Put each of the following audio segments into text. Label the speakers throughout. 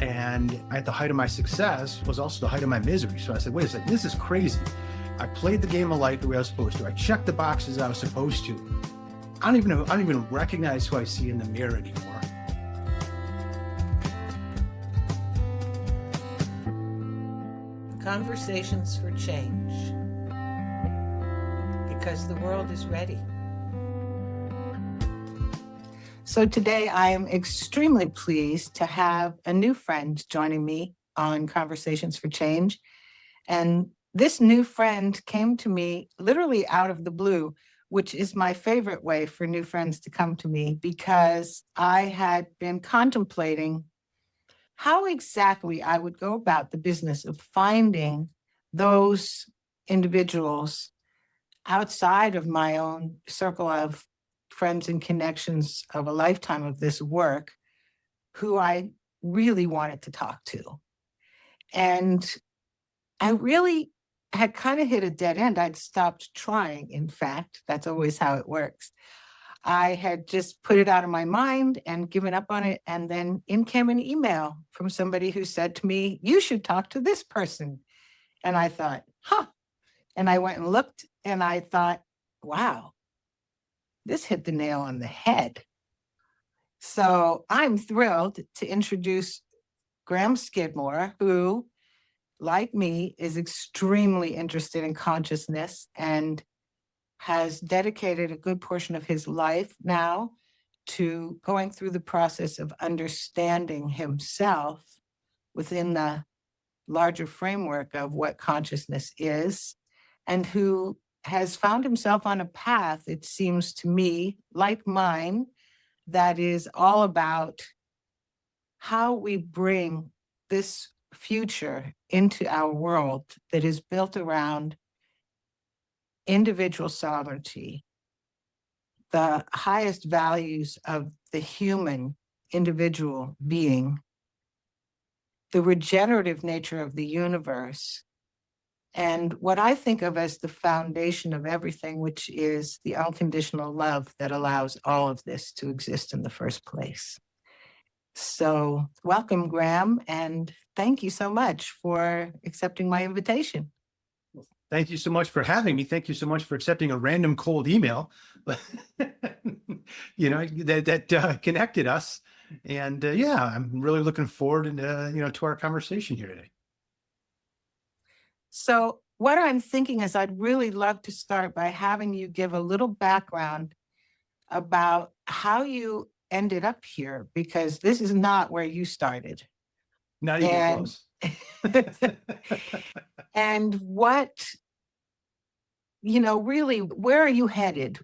Speaker 1: And at the height of my success was also the height of my misery. So I said, wait a second, this is crazy. I played the game of life the way I was supposed to. I checked the boxes I was supposed to. I don't even recognize who I see in the mirror anymore.
Speaker 2: Conversations for change, because the world is ready. So today I am extremely pleased to have a new friend joining me on Conversations for Change. And this new friend came to me literally out of the blue, which is my favorite way for new friends to come to me, because I had been contemplating how exactly I would go about the business of finding those individuals outside of my own circle of friends and connections of a lifetime of this work who I really wanted to talk to. And I really had kind of hit a dead end. I'd stopped trying, in fact. That's always how it works. I had just put it out of my mind and given up on it. And then in came an email from somebody who said to me, you should talk to this person. And I thought, and I went and looked and I thought, wow, this hit the nail on the head. So I'm thrilled to introduce Graham Skidmore, who, like me, is extremely interested in consciousness and has dedicated a good portion of his life now to going through the process of understanding himself within the larger framework of what consciousness is, and who has found himself on a path, it seems to me, like mine, that is all about how we bring this future into our world that is built around individual sovereignty, the highest values of the human individual being, the regenerative nature of the universe, and what I think of as the foundation of everything, which is the unconditional love that allows all of this to exist in the first place. So welcome, Graham, and thank you so much for accepting my invitation.
Speaker 1: Thank you so much for having me. Thank you so much for accepting a random cold email, that connected us. And yeah, I'm really looking forward to our conversation here today.
Speaker 2: So what I'm thinking is I'd really love to start by having you give a little background about how you ended up here, because this is not where you started.
Speaker 1: Not even close.
Speaker 2: And what, really, where are you headed?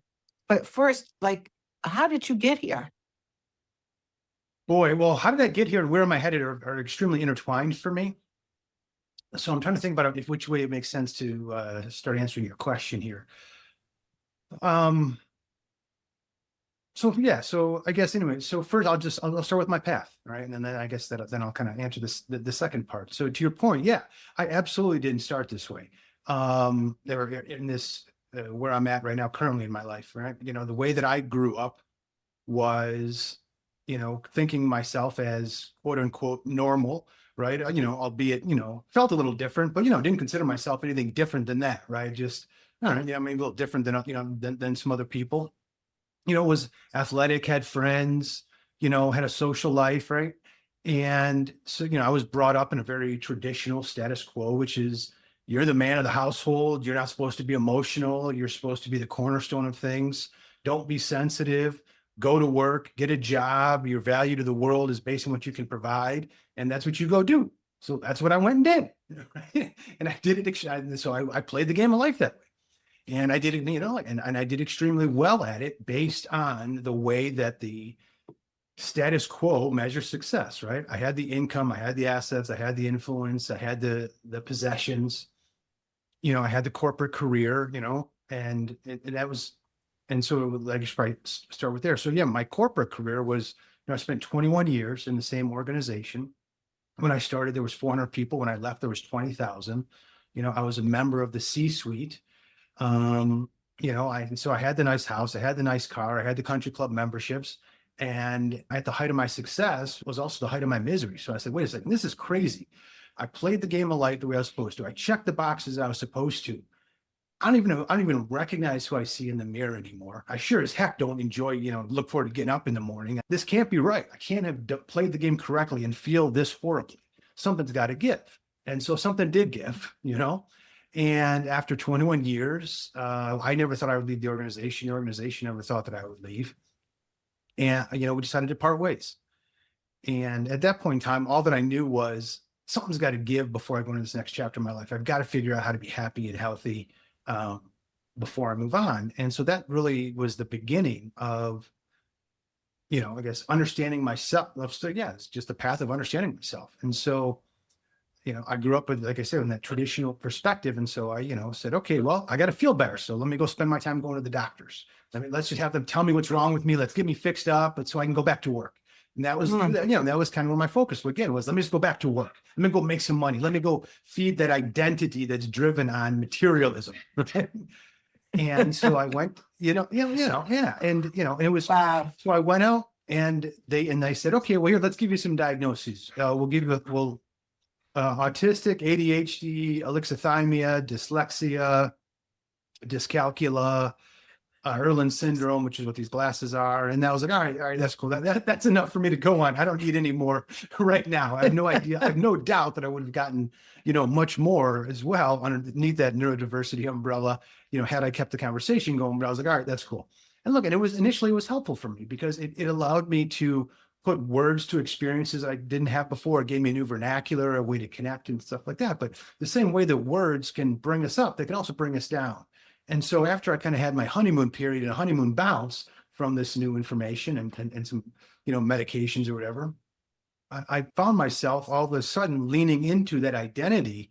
Speaker 2: But first, how did you get here?
Speaker 1: Boy, well, how did I get here and where am I headed are extremely intertwined for me. So I'm trying to think about which way it makes sense to start answering your question here. So I guess anyway, so first I'll start with my path, right? And then I guess then I'll kind of answer the second part. So to your point, yeah, I absolutely didn't start this way. There in this where I'm at right now currently in my life, right? The way that I grew up was, thinking myself as quote unquote normal, right? Albeit, felt a little different, but didn't consider myself anything different than that, right? Just, I don't know, maybe a little different than some other people. Was athletic, had friends, had a social life, right? And so, I was brought up in a very traditional status quo, which is you're the man of the household. You're not supposed to be emotional. You're supposed to be the cornerstone of things. Don't be sensitive. Go to work, get a job. Your value to the world is based on what you can provide. And that's what you go do. So that's what I went and did. Right? And I did it. So I played the game of life that way. And I did it, and I did extremely well at it based on the way that the status quo measures success, right? I had the income, I had the assets, I had the influence, I had the possessions, I had the corporate career, and that was, and so I just probably start with there. So yeah, my corporate career was, I spent 21 years in the same organization. When I started, there was 400 people. When I left, there was 20,000. I was a member of the C-suite. So I had the nice house, I had the nice car, I had the country club memberships, And at the height of my success was also the height of my misery. So I said, wait a second, this is crazy. I played the game of life the way I was supposed to. I checked the boxes I was supposed to. I don't even recognize who I see in the mirror anymore. I sure as heck don't enjoy, look forward to getting up in the morning. This can't be right. I can't have played the game correctly and feel this horribly. Something's got to give. And so something did give, And after 21 years, I never thought I would leave the organization. The organization never thought that I would leave. And, we decided to part ways. And at that point in time, all that I knew was something's got to give before I go into this next chapter of my life. I've got to figure out how to be happy and healthy before I move on. And so that really was the beginning of, I guess, understanding myself. So yeah, it's just the path of understanding myself. And so, I grew up with, like I said, in that traditional perspective. And so I, said, okay, well, I got to feel better. So let me go spend my time going to the doctors. Let's just have them tell me what's wrong with me. Let's get me fixed up, but so I can go back to work. And that was, that was kind of where my focus again was, let me just go back to work. Let me go make some money. Let me go feed that identity that's driven on materialism. And so I went, And, and it was,
Speaker 2: Wow.
Speaker 1: So I went out and they said, okay, well, here, let's give you some diagnoses. We'll give you, autistic, ADHD, alexithymia, dyslexia, dyscalculia, Erland syndrome, which is what these glasses are. And that was like, all right, that's cool. That's enough for me to go on. I don't need any more right now. I have no idea. I have no doubt that I would have gotten, much more as well underneath that neurodiversity umbrella, had I kept the conversation going. But I was like, all right, that's cool. And look, and it was helpful for me because it allowed me to put words to experiences I didn't have before. It gave me a new vernacular, a way to connect and stuff like that. But the same way that words can bring us up, they can also bring us down. And so after I kind of had my honeymoon period and a honeymoon bounce from this new information and some, medications or whatever, I found myself all of a sudden leaning into that identity,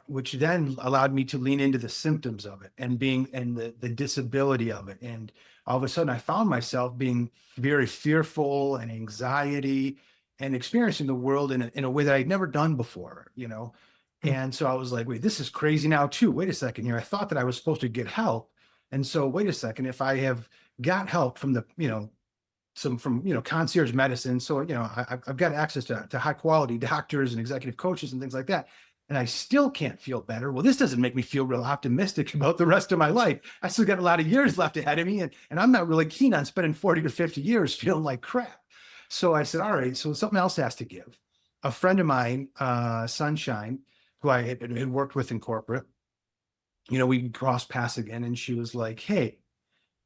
Speaker 1: which then allowed me to lean into the symptoms of it and the disability of it. And all of a sudden I found myself being very fearful and anxiety and experiencing the world in a way that I'd never done before, And so I was like, wait, this is crazy now too. Wait a second here. I thought that I was supposed to get help. And so wait a second, if I have got help from the, from concierge medicine. So, I've got access to high quality doctors and executive coaches and things like that. And I still can't feel better. Well, this doesn't make me feel real optimistic about the rest of my life. I still got a lot of years left ahead of me. And I'm not really keen on spending 40 to 50 years feeling like crap. So I said, all right, so something else has to give. A friend of mine, Sunshine, who I had worked with in corporate, we crossed paths again. And she was like, hey,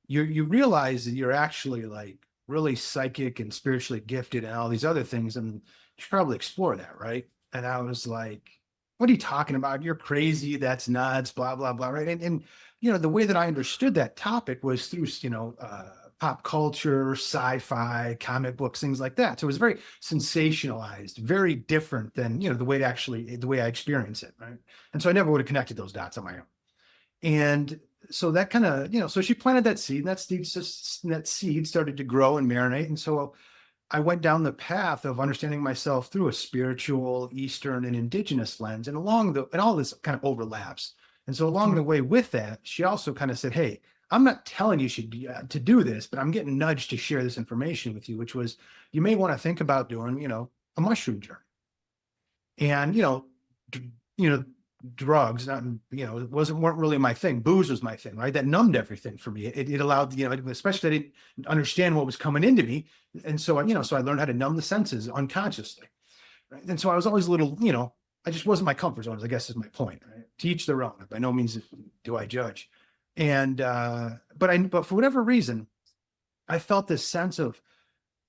Speaker 1: you realize that you're actually like really psychic and spiritually gifted and all these other things. And you should probably explore that, right? And I was like, what are you talking about? You're crazy. That's nuts, blah, blah, blah, right? And the way that I understood that topic was through, pop culture, sci-fi, comic books, things like that. So it was very sensationalized, very different than, the way I experience it, right? And so I never would have connected those dots on my own. And so that kind of, so she planted that seed, and that seed started to grow and marinate. And so I went down the path of understanding myself through a spiritual, Eastern, and indigenous lens, and and all this kind of overlaps. And so along the way with that, she also kind of said, hey, I'm not telling you to do this, but I'm getting nudged to share this information with you, which was, you may want to think about doing, a mushroom journey. And, drugs, weren't really my thing. Booze was my thing, right? That numbed everything for me. It allowed, especially I didn't understand what was coming into me. And so, so I learned how to numb the senses unconsciously. Right? And so I was always a little, I just wasn't my comfort zone, I guess is my point, right? To each their own. By no means do I judge. And, but for whatever reason, I felt this sense of,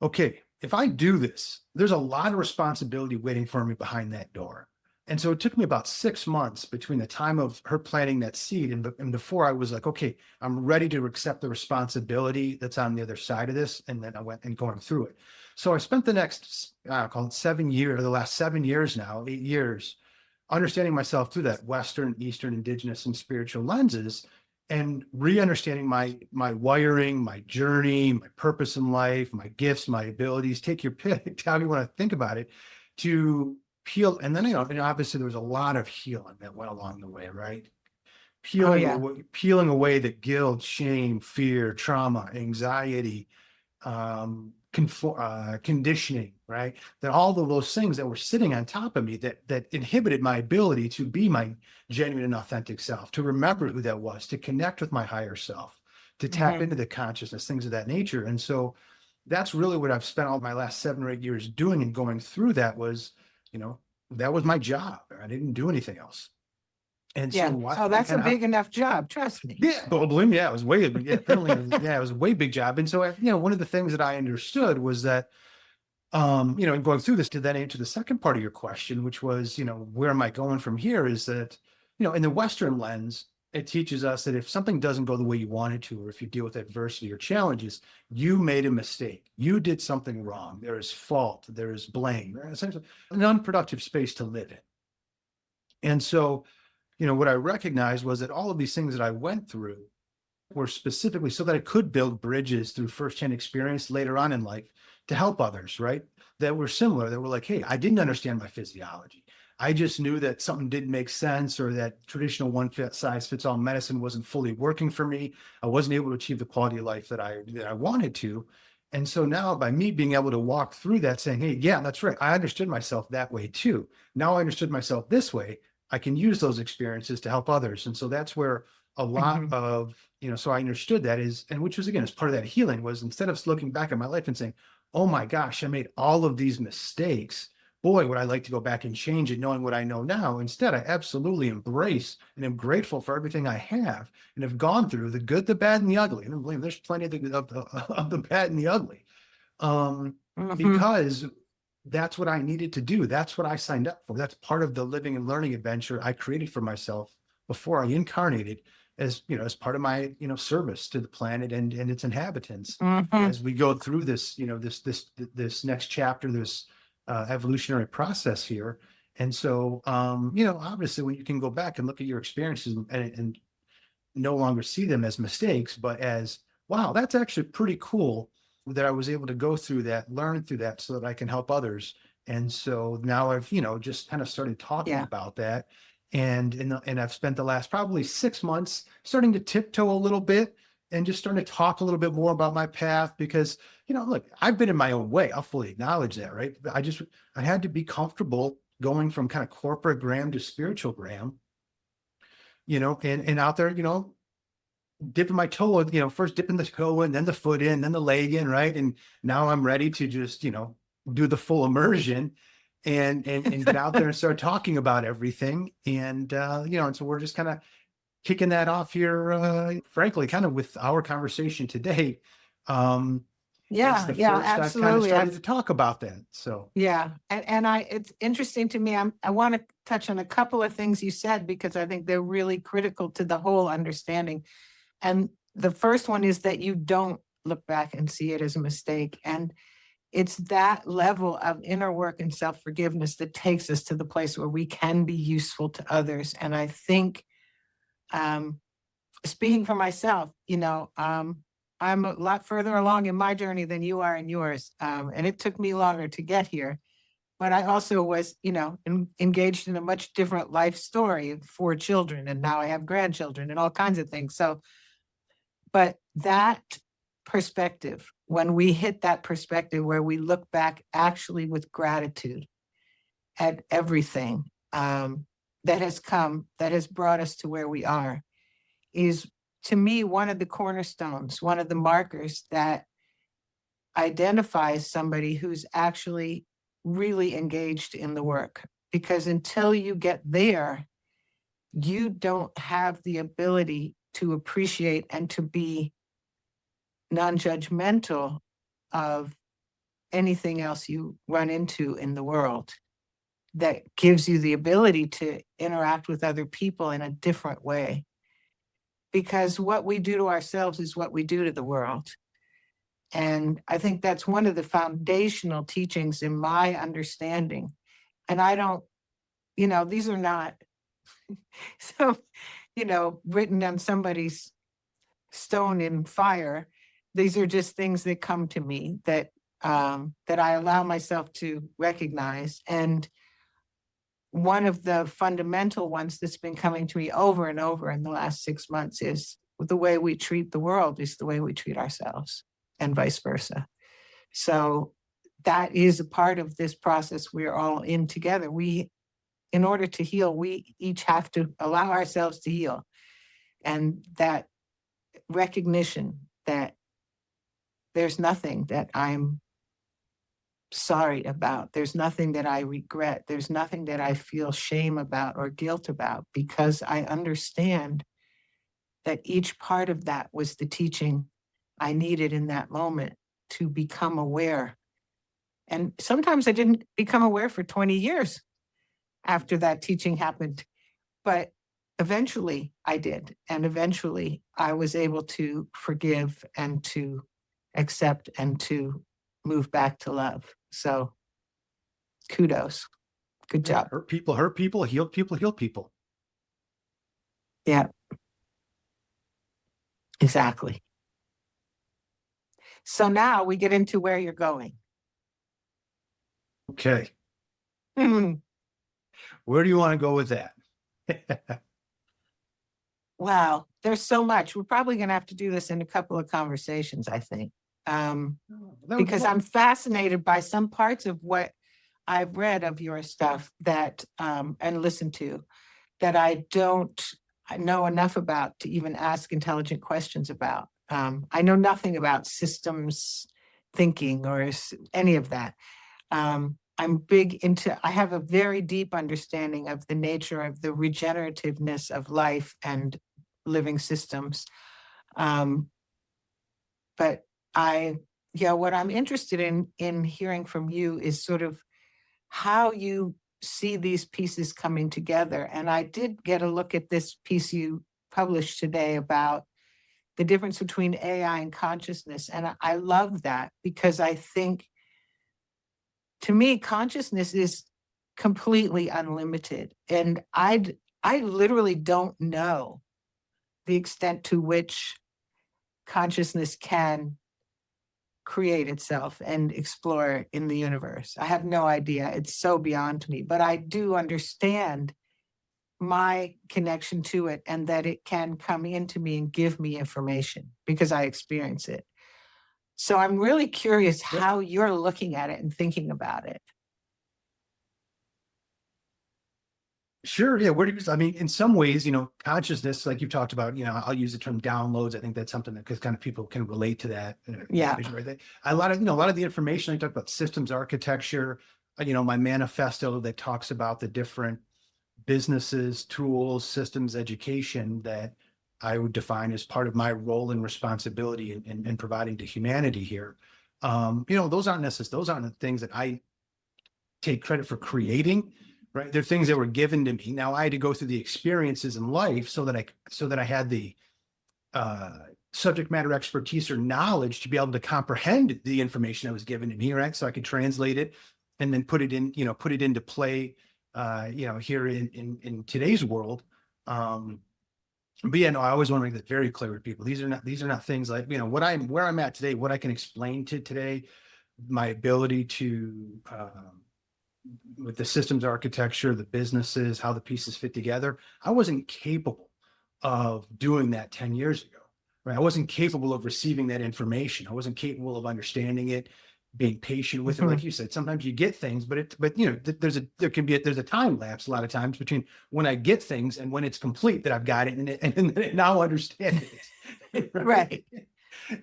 Speaker 1: okay, if I do this, there's a lot of responsibility waiting for me behind that door. And so it took me about 6 months between the time of her planting that seed and before I was like, okay, I'm ready to accept the responsibility that's on the other side of this. And then I went and going through it. So I spent the next, I call it 7 years, the last 7 years now, 8 years, understanding myself through that Western, Eastern, indigenous, and spiritual lenses, and re-understanding my wiring, my journey, my purpose in life, my gifts, my abilities, take your pick, how you want to think about it, to peel. And then, and obviously there was a lot of healing that went along the way, right? Peeling away the guilt, shame, fear, trauma, anxiety, kind conditioning, right? That all of those things that were sitting on top of me that inhibited my ability to be my genuine and authentic self, to remember who that was, to connect with my higher self, to tap into the consciousness, things of that nature. And so that's really what I've spent all my last 7 or 8 years doing, and going through that was, that was my job. I didn't do anything else. And
Speaker 2: Yeah.
Speaker 1: so
Speaker 2: So that's a big enough job. Trust me.
Speaker 1: yeah, but believe me, yeah, it was way, apparently, it was a way big job. And so, one of the things that I understood was that, and going through this to then answer the second part of your question, which was, where am I going from here, is that, in the Western lens, it teaches us that if something doesn't go the way you want it to, or if you deal with adversity or challenges, you made a mistake. You did something wrong. There is fault. There is blame. Essentially, an unproductive space to live in. And so, what I recognized was that all of these things that I went through were specifically so that I could build bridges through firsthand experience later on in life to help others, right? That were similar, that were like, hey, I didn't understand my physiology. I just knew that something didn't make sense, or that traditional one size fits all medicine wasn't fully working for me. I wasn't able to achieve the quality of life that I wanted to. And so now, by me being able to walk through that, saying, hey, yeah, that's right, I understood myself that way too. Now I understood myself this way. I can use those experiences to help others. And so that's where a lot of, so I understood that and which was, again, as part of that healing, was instead of looking back at my life and saying, oh my gosh, I made all of these mistakes. Boy, would I like to go back and change it, knowing what I know now. Instead, I absolutely embrace and am grateful for everything I have and have gone through, the good, the bad, and the ugly. And I believe there's plenty of the bad and the ugly. Because that's what I needed to do. That's what I signed up for. That's part of the living and learning adventure I created for myself before I incarnated, as as part of my service to the planet and its inhabitants. As we go through this this next chapter, this evolutionary process here. And so obviously, when you can go back and look at your experiences and no longer see them as mistakes, but as, wow, that's actually pretty cool that I was able to go through that, learn through that, so that I can help others. And so now I've, just kind of started talking about that. And I've spent the last probably 6 months starting to tiptoe a little bit and just starting to talk a little bit more about my path, because, look, I've been in my own way. I'll fully acknowledge that, right? But I had to be comfortable going from kind of corporate Graham to spiritual Graham, and out there, dipping my toe, first dipping the toe in, then the foot in, then the leg in, right? And now I'm ready to just, do the full immersion and get out there and start talking about everything. And, and so we're just kind of kicking that off here, frankly, kind of with our conversation today.
Speaker 2: Yeah, absolutely.
Speaker 1: I've started to talk about that. So
Speaker 2: yeah, and it's interesting to me. I want to touch on a couple of things you said, because I think they're really critical to the whole understanding. And the first one is that you don't look back and see it as a mistake. And it's that level of inner work and self-forgiveness that takes us to the place where we can be useful to others. And I think, speaking for myself, I'm a lot further along in my journey than you are in yours. And it took me longer to get here. But I also was, engaged in a much different life story, 4 children, and now I have grandchildren and all kinds of things. So, but that perspective, when we hit that perspective where we look back actually with gratitude at everything that has come, that has brought us to where we are, is, to me, one of the cornerstones, one of the markers that identifies somebody who's actually really engaged in the work. Because until you get there, you don't have the ability to appreciate and to be non-judgmental of anything else you run into in the world that gives you the ability to interact with other people in a different way. Because what we do to ourselves is what we do to the world. And I think that's one of the foundational teachings in my understanding. And I don't, these are not so, written on somebody's stone in fire. These are just things that come to me that I allow myself to recognize. And one of the fundamental ones that's been coming to me over and over in the last 6 months is the way we treat the world is the way we treat ourselves, and vice versa. So that is a part of this process we're all in together. In order to heal, we each have to allow ourselves to heal. And that recognition that there's nothing that I'm sorry about, there's nothing that I regret, there's nothing that I feel shame about or guilt about, because I understand that each part of that was the teaching I needed in that moment to become aware. And sometimes I didn't become aware for 20 years after that teaching happened, but eventually I did. And eventually I was able to forgive and to accept and to move back to love. So kudos. Good job.
Speaker 1: Hurt people, heal people, heal people.
Speaker 2: Yeah, exactly. So now we get into where you're going.
Speaker 1: Okay. Where do you want to go with that?
Speaker 2: Wow, there's so much. We're probably going to have to do this in a couple of conversations, I think. Because I'm fascinated by some parts of what I've read of your stuff that and listened to that I don't know enough about to even ask intelligent questions about. I know nothing about systems thinking or any of that. I'm big into, I have a very deep understanding of the nature of the regenerativeness of life and living systems. But what I'm interested in hearing from you is sort of how you see these pieces coming together. And I did get a look at this piece you published today about the difference between AI and consciousness. And I love that because I think, to me, consciousness is completely unlimited. And I literally don't know the extent to which consciousness can create itself and explore in the universe. I have no idea. It's so beyond me, but I do understand my connection to it and that it can come into me and give me information because I experience it. So I'm really curious how you're looking at it and thinking about it.
Speaker 1: Sure. Yeah. I mean, in some ways, consciousness, like you've talked about, I'll use the term downloads. I think that's something that because kind of people can relate to that.
Speaker 2: Yeah.
Speaker 1: Right? A lot of the information I talk about systems architecture, my manifesto that talks about the different businesses, tools, systems, education that I would define as part of my role and responsibility in providing to humanity here. Those aren't the things that I take credit for creating, right? They're things that were given to me. Now I had to go through the experiences in life so that I had the subject matter expertise or knowledge to be able to comprehend the information that was given to me, right? So I could translate it and then put it into play, here in today's world. But yeah, no, I always want to make that very clear with people. These are not things like, where I'm at today, what I can explain to today, my ability to, with the systems architecture, the businesses, how the pieces fit together. I wasn't capable of doing that 10 years ago, right? I wasn't capable of receiving that information. I wasn't capable of understanding it, being patient with it. Like you said, sometimes you get things, but there's a time lapse a lot of times between when I get things and when it's complete that I've got it and now understand it.
Speaker 2: Right.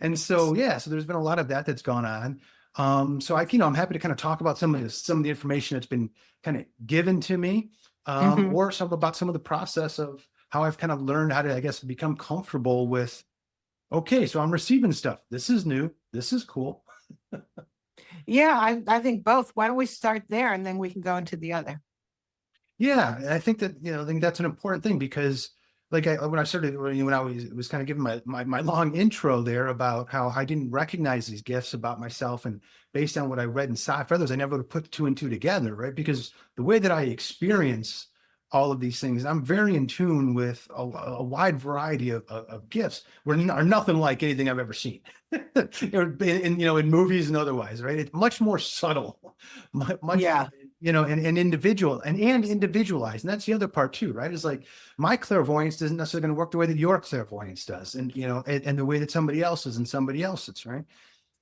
Speaker 1: And so, so there's been a lot of that's gone on. So I'm happy to kind of talk about some of the information that's been kind of given to me, or about some of the process of how I've kind of learned how to, I guess, become comfortable with, okay, so I'm receiving stuff. This is new. This is cool.
Speaker 2: Yeah, I think both. Why don't we start there and then we can go into the other?
Speaker 1: Yeah, I think that, I think that's an important thing because when I started, when I was kind of giving my long intro there about how I didn't recognize these gifts about myself, and based on what I read and saw for others, I never put two and two together, right? Because the way that I experience all of these things, I'm very in tune with a wide variety of gifts are nothing like anything I've ever seen in movies and otherwise, right? It's much more subtle, much, and individual and individualized. And that's the other part too, right? It's like my clairvoyance isn't necessarily going to work the way that your clairvoyance does. And, and the way that somebody else's and somebody else's, right?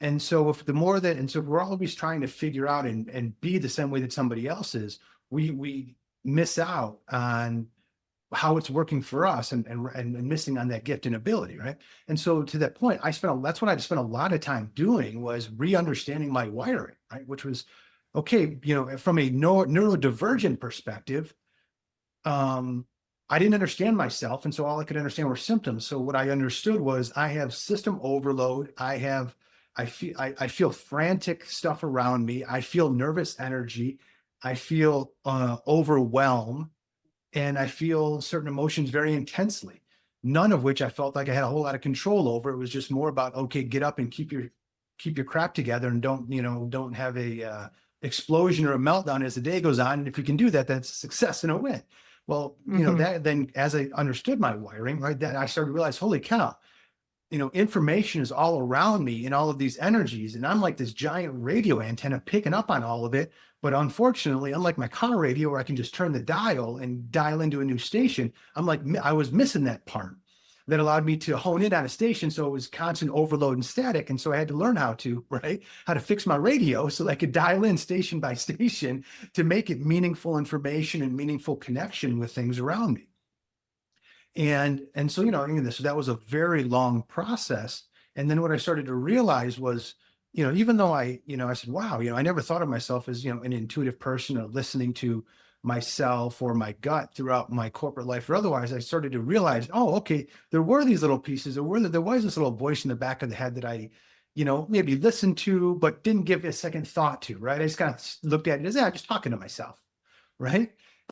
Speaker 1: And so if the more that, and so we're always trying to figure out and be the same way that somebody else is, we miss out on how it's working for us and missing on that gift and ability, right? And so to that point, that's what I spent a lot of time doing, was re-understanding my wiring, right? Which was, okay, from a neurodivergent perspective, I didn't understand myself. And so all I could understand were symptoms. So what I understood was I have system overload. I feel frantic stuff around me. I feel nervous energy. I feel overwhelmed, and I feel certain emotions very intensely, none of which I felt like I had a whole lot of control over. It was just more about, okay, get up and keep your crap together, and don't have a explosion or a meltdown as the day goes on. And if you can do that, that's a success and a win. Well, that then, as I understood my wiring, right, then I started to realize, holy cow, information is all around me in all of these energies. And I'm like this giant radio antenna picking up on all of it. But unfortunately, unlike my car radio where I can just turn the dial and dial into a new station, I was missing that part that allowed me to hone in on a station. So it was constant overload and static. And so I had to learn how to fix my radio so that I could dial in station by station to make it meaningful information and meaningful connection with things around me. And so, that was a very long process. And then what I started to realize was, even though I said, wow, I never thought of myself as, an intuitive person or listening to myself or my gut throughout my corporate life or otherwise, I started to realize, oh, okay, there were these little pieces, there was this little voice in the back of the head that I, maybe listened to, but didn't give a second thought to, right? I just kind of looked at it as, I'm just talking to myself, right?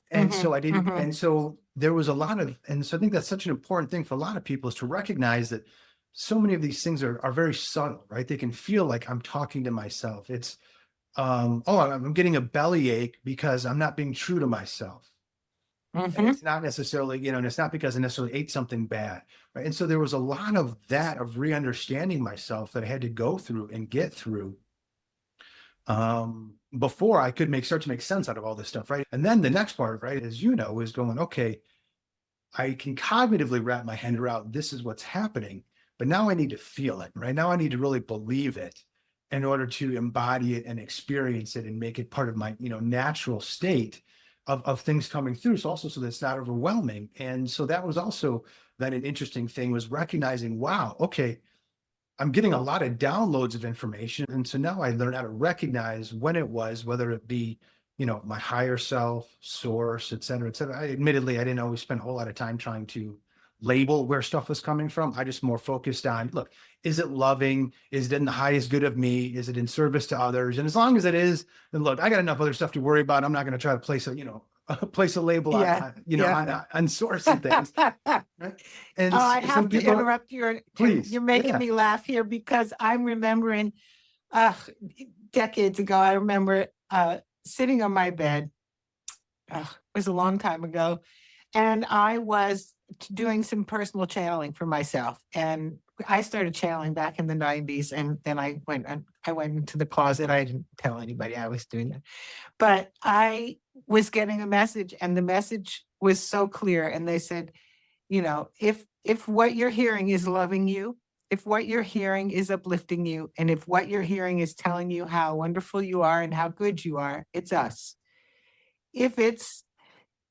Speaker 1: And so I didn't, and so there was a lot of, and so I think that's such an important thing for a lot of people, is to recognize that so many of these things are very subtle, right? They can feel like I'm talking to myself. It's, I'm getting a bellyache because I'm not being true to myself. And it's not necessarily, and it's not because I necessarily ate something bad, right? And so there was a lot of that, of re-understanding myself, that I had to go through and get through before I could start to make sense out of all this stuff, right? And then the next part, right, as is going, okay, I can cognitively wrap my head around this is what's happening, but now I need to feel it, right? Now I need to really believe it in order to embody it and experience it and make it part of my, natural state of things coming through. So also, so that it's not overwhelming. And so that was also then an interesting thing, was recognizing, wow, okay, I'm getting a lot of downloads of information. And so now I learned how to recognize when it was, whether it be, my higher self, source, et cetera, et cetera. Admittedly, I didn't always spend a whole lot of time trying to label where stuff was coming from. I just more focused on, look, is it loving? Is it in the highest good of me? Is it in service to others? And as long as it is, then look, I got enough other stuff to worry about. I'm not going to try to place a label on source and things. Right? And
Speaker 2: I have to interrupt you.
Speaker 1: Please.
Speaker 2: You're making me laugh here, because I'm remembering decades ago, I remember sitting on my bed. It was a long time ago. And I was doing some personal channeling for myself. And I started channeling back in the 90s. And then I went into the closet. I didn't tell anybody I was doing that. But I was getting a message, and the message was so clear. And they said, if what you're hearing is loving you, if what you're hearing is uplifting you, and if what you're hearing is telling you how wonderful you are and how good you are, it's us. If it's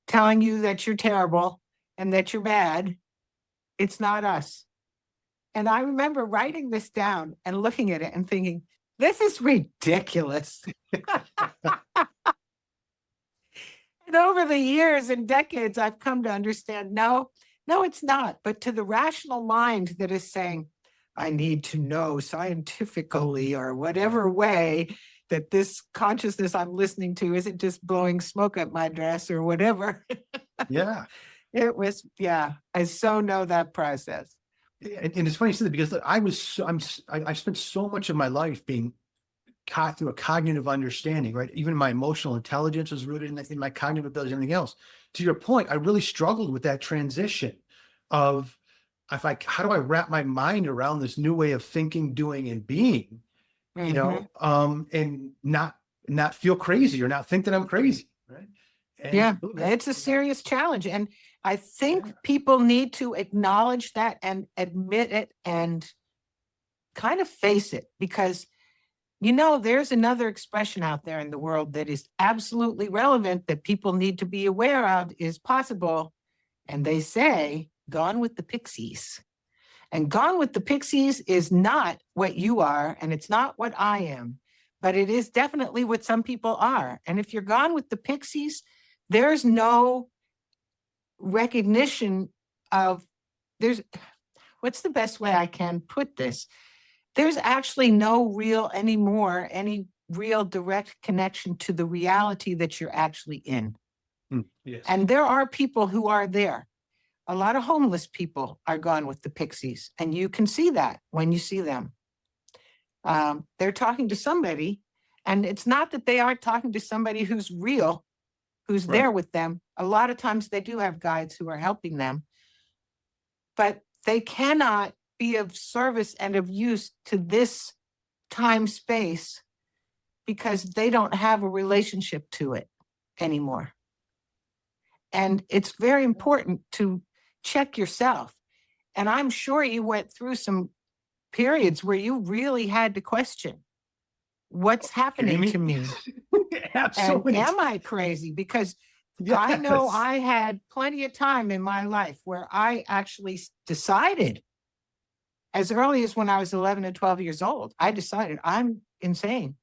Speaker 2: telling you that you're terrible and that you're bad, it's not us. And I remember writing this down and looking at it and thinking, this is ridiculous. And over the years and decades, I've come to understand, no, it's not. But to the rational mind that is saying, I need to know scientifically or whatever way that this consciousness I'm listening to isn't just blowing smoke up my dress or whatever.
Speaker 1: Yeah.
Speaker 2: It was, I so know that process.
Speaker 1: And it's funny you said that, because I spent so much of my life being caught through a cognitive understanding, right? Even my emotional intelligence was rooted in my cognitive abilities and everything else. To your point, I really struggled with that transition of, how do I wrap my mind around this new way of thinking, doing, and being, and not feel crazy or not think that I'm crazy, right? And
Speaker 2: it's a serious challenge. And I think people need to acknowledge that and admit it and kind of face it, because you know, there's another expression out there in the world that is absolutely relevant that people need to be aware of is possible. And they say, gone with the pixies. And gone with the pixies is not what you are, and it's not what I am, but it is definitely what some people are. And if you're gone with the pixies, there's no recognition of, what's the best way I can put this? There's actually no real anymore, any real direct connection to the reality that you're actually in.
Speaker 1: Yes.
Speaker 2: And there are people who are there. A lot of homeless people are gone with the pixies, and you can see that when you see them. They're talking to somebody, and it's not that they aren't talking to somebody who's real, who's
Speaker 1: Right.
Speaker 2: there with them. A lot of times they do have guides who are helping them, but they cannot be of service and of use to this time space because they don't have a relationship to it anymore. And it's very important to check yourself. And I'm sure you went through some periods where you really had to question what's happening to me. And
Speaker 1: Absolutely.
Speaker 2: am I crazy? Because
Speaker 1: Yes.
Speaker 2: I know I had plenty of time in my life where I actually decided, as early as when I was 11 and 12 years old, I decided I'm insane.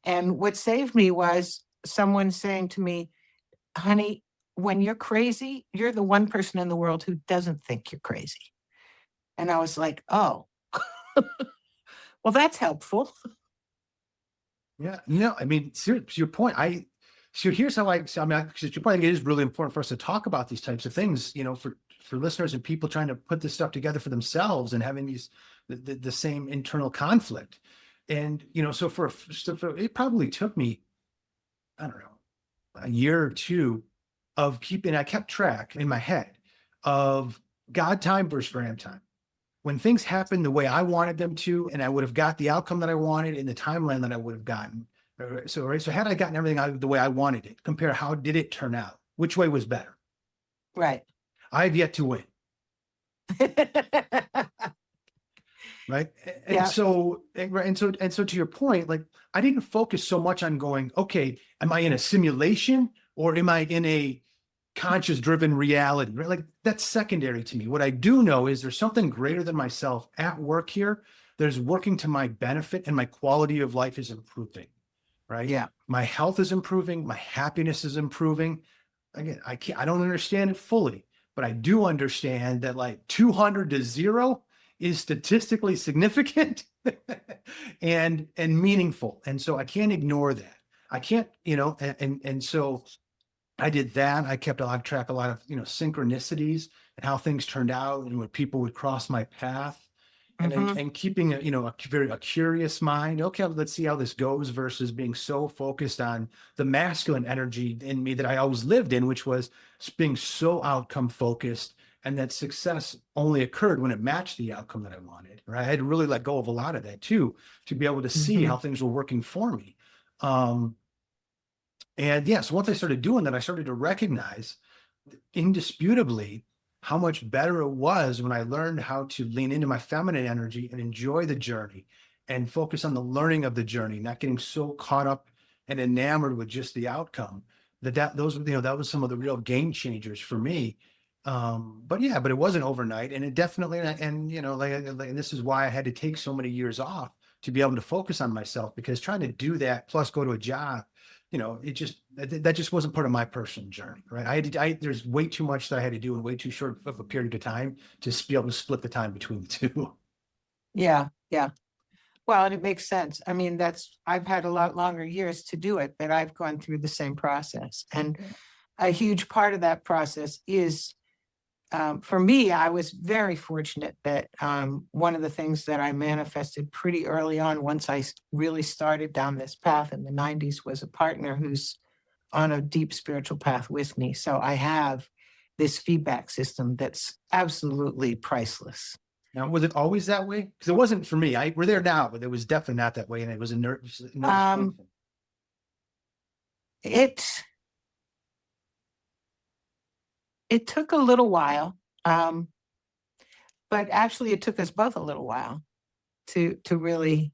Speaker 2: And what saved me was someone saying to me, honey, when you're crazy, you're the one person in the world who doesn't think you're crazy. And I was like, oh, well, that's helpful.
Speaker 1: Yeah, no, I mean, to your point, here's how to your point, I think it is really important for us to talk about these types of things, for listeners and people trying to put this stuff together for themselves and having the same internal conflict. And, so it probably took me, I don't know, a year or two I kept track in my head of God time versus Graham time. When things happened the way I wanted them to, and I would have got the outcome that I wanted in the timeline that I would have gotten. So had I gotten everything out the way I wanted it, compare how did it turn out? Which way was better?
Speaker 2: Right.
Speaker 1: I've yet to win. Right. And
Speaker 2: Yeah.
Speaker 1: so to your point, like I didn't focus so much on going, okay, am I in a simulation or am I in a conscious driven reality, right? Like that's secondary to me. What I do know is there's something greater than myself at work here. There's working to my benefit and my quality of life is improving, right?
Speaker 2: Yeah.
Speaker 1: My health is improving. My happiness is improving. Again, I don't understand it fully, but I do understand that like 200 to 0 is statistically significant and meaningful. And so I can't ignore that. I can't, and so I did that. I kept a lot of track, a lot of, synchronicities and how things turned out and when people would cross my path and keeping a curious mind. Okay, let's see how this goes versus being so focused on the masculine energy in me that I always lived in, which was being so outcome focused and that success only occurred when it matched the outcome that I wanted. Right. I had to really let go of a lot of that too, to be able to see how things were working for me. And yes, once I started doing that, I started to recognize indisputably how much better it was when I learned how to lean into my feminine energy and enjoy the journey and focus on the learning of the journey, not getting so caught up and enamored with just the outcome. That was some of the real game changers for me. But it wasn't overnight, and it definitely, and this is why I had to take so many years off to be able to focus on myself, because trying to do that plus go to a job, that just wasn't part of my personal journey, right? There's way too much that I had to do in way too short of a period of time to be able to split the time between the two.
Speaker 2: Yeah. Yeah. Well, and it makes sense. I mean, I've had a lot longer years to do it, but I've gone through the same process. And a huge part of that process is, for me, I was very fortunate that one of the things that I manifested pretty early on, once I really started down this path in the 90s, was a partner who's on a deep spiritual path with me. So I have this feedback system that's absolutely priceless.
Speaker 1: Now, was it always that way? Because it wasn't for me. We're there now, but it was definitely not that way, and it was a nervous
Speaker 2: It took a little while, but actually it took us both a little while. to really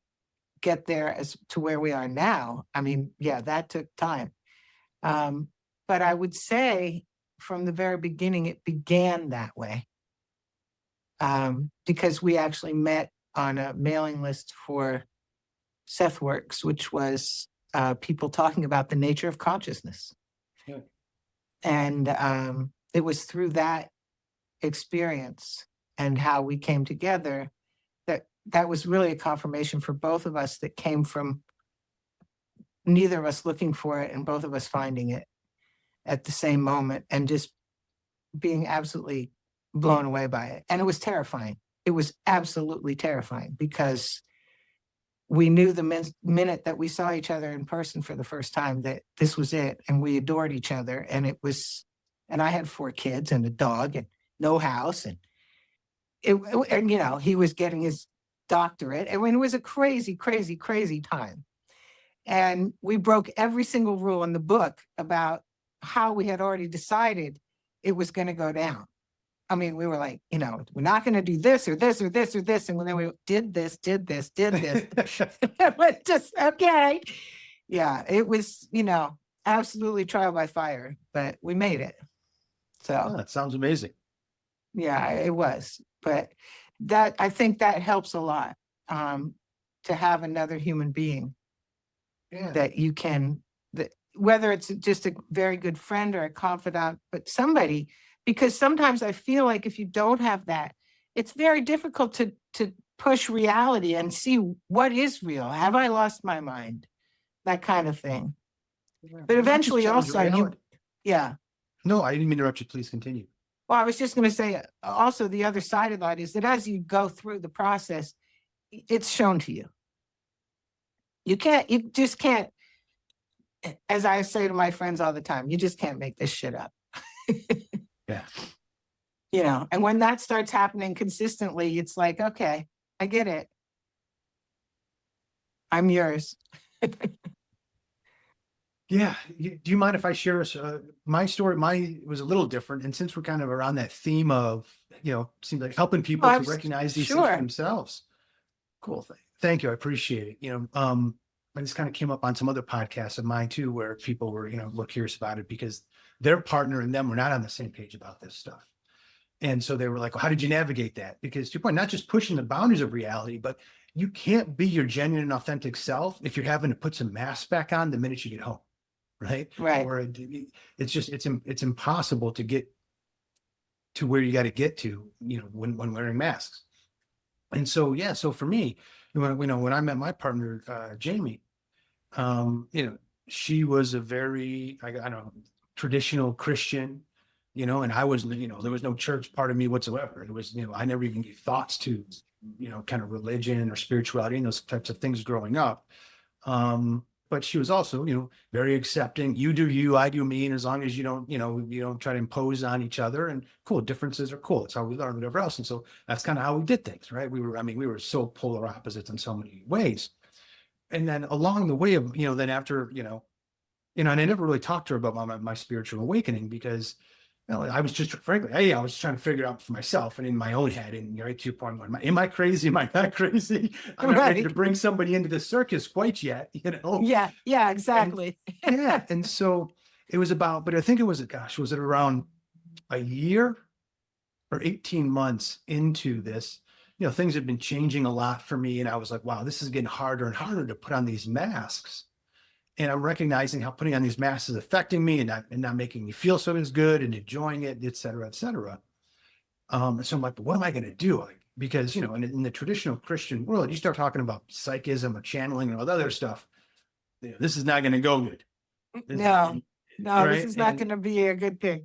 Speaker 2: get there as to where we are now. I mean, yeah, that took time. But I would say from the very beginning, it began that way. Because we actually met on a mailing list for SethWorks, which was people talking about the nature of consciousness.
Speaker 1: Yeah.
Speaker 2: And it was through that experience and how we came together that was really a confirmation for both of us that came from neither of us looking for it and both of us finding it at the same moment and just being absolutely blown away by it. And it was terrifying. It was absolutely terrifying because we knew the minute that we saw each other in person for the first time that this was it. And we adored each other. And it was, and I had 4 kids and a dog and no house. And and you know, he was getting his doctorate. I mean, it was a crazy, crazy, crazy time. And we broke every single rule in the book about how we had already decided it was going to go down. I mean, we were like, you know, we're not going to do this or this or this or this. And then we did this. It was just, okay. Yeah, it was, you know, absolutely trial by fire, but we made it. So
Speaker 1: Oh, that sounds amazing.
Speaker 2: yeah, it was. But that, I think that helps a lot, to have another human being
Speaker 1: Yeah.
Speaker 2: that you can, that whether it's just a very good friend or a confidant, but somebody, because sometimes I feel like if you don't have that, it's very difficult to push reality and see what is real. Have I lost my mind? That kind of thing. But eventually also yeah.
Speaker 1: No, I didn't mean to interrupt you. Please continue.
Speaker 2: Well, I was just going to say also the other side of that is that as you go through the process, it's shown to you. You just can't, as I say to my friends all the time, you just can't make this shit up.
Speaker 1: Yeah.
Speaker 2: You know, and when that starts happening consistently, it's like, okay, I get it. I'm yours.
Speaker 1: Yeah. Do you mind if I share my story? Mine was a little different. And since we're kind of around that theme of, you know, seems like helping people to recognize these things for themselves. Cool thing. Thank you. I appreciate it. You know, I just kind of came up on some other podcasts of mine too, where people were, you know, were curious about it because their partner and them were not on the same page about this stuff. And so they were like, well, how did you navigate that? Because to your point, not just pushing the boundaries of reality, but you can't be your genuine and authentic self if you're having to put some masks back on the minute you get home. Right. Or it's just, it's impossible to get to where you got to get to, you know, when wearing masks. And so, yeah, so for me, when I met my partner, Jamie, you know, she was a very, I don't know, traditional Christian, you know, and I was, you know, there was no church part of me whatsoever. It was, you know, I never even gave thoughts to, you know, kind of religion or spirituality and those types of things growing up. But she was also, you know, very accepting. You do you, I do me. And as long as you don't, you know, you don't try to impose on each other, and cool, differences are cool. It's how we learn, whatever else. And so that's kind of how we did things, right? We were so polar opposites in so many ways. And then along the way of, you know, then after, and I never really talked to her about my spiritual awakening because, you know, I was just, frankly, I was trying to figure it out for myself and in my own head. And right to your point, am I crazy? Am I not crazy? I'm not ready to bring somebody into the circus quite yet, you know?
Speaker 2: Yeah, exactly.
Speaker 1: Yeah. And so it was about, but I think it was, was it around a year or 18 months into this, you know, things had been changing a lot for me. And I was like, wow, this is getting harder and harder to put on these masks. And I'm recognizing how putting on these masks is affecting me and not making me feel so as good and enjoying it, et cetera, et cetera. And so I'm like, what am I going to do? Because, you know, in the traditional Christian world, you start talking about psychism or channeling and all the other stuff. You know, this is not going to go good.
Speaker 2: No,
Speaker 1: right?
Speaker 2: This is not going to be a good thing.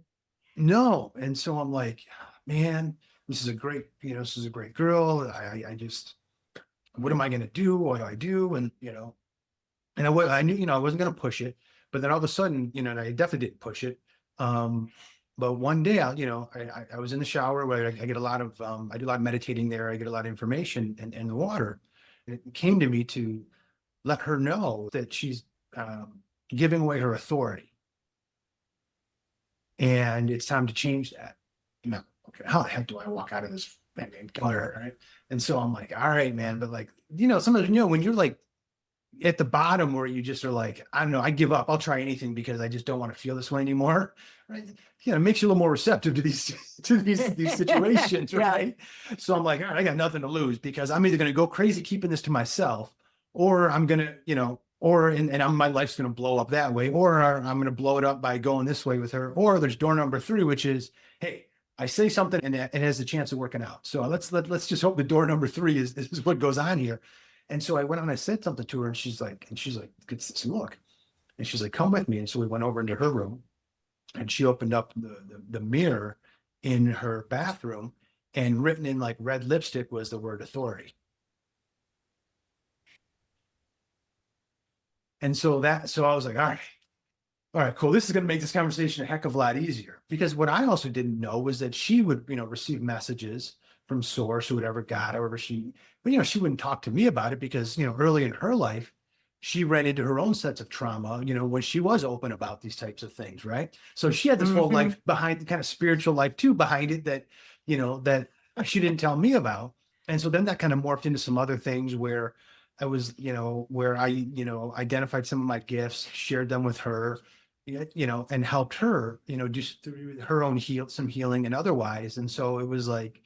Speaker 1: No. And so I'm like, man, this is a great girl. I just, what am I going to do? What do I do? And, you know, and I knew, you know, I wasn't going to push it, but then all of a sudden, you know, and I definitely didn't push it. But one day I was in the shower where I get a lot of, I do a lot of meditating there. I get a lot of information in the water. And it came to me to let her know that she's giving away her authority. And it's time to change that. You know, okay, how the heck do I walk out of this and kill her, right? And so I'm like, all right, man, but like, sometimes, when you're like at the bottom where you just are like, I don't know, I give up. I'll try anything because I just don't want to feel this way anymore. Right. It makes you a little more receptive to these situations.
Speaker 2: Yeah.
Speaker 1: Right. So I'm like, all right, I got nothing to lose because I'm either going to go crazy keeping this to myself, or I'm going to, my life's going to blow up that way, or I'm going to blow it up by going this way with her. Or there's door number 3, which is, hey, I say something and it has a chance of working out. So let's just hope the door number 3 is what goes on here. And so I went on, I said something to her, and she's like, gets this look. And she's like, come with me. And so we went over into her room, and she opened up the mirror in her bathroom, and written in like red lipstick was the word authority. And so I was like, all right, cool. This is going to make this conversation a heck of a lot easier, because what I also didn't know was that she would, receive messages from source or whatever, God, however but she wouldn't talk to me about it because, early in her life, she ran into her own sets of trauma, when she was open about these types of things. Right. So she had this whole life behind, the kind of spiritual life too behind it that, that she didn't tell me about. And so then that kind of morphed into some other things where I was, where I, identified some of my gifts, shared them with her, and helped her, just through her own some healing and otherwise. And so it was like,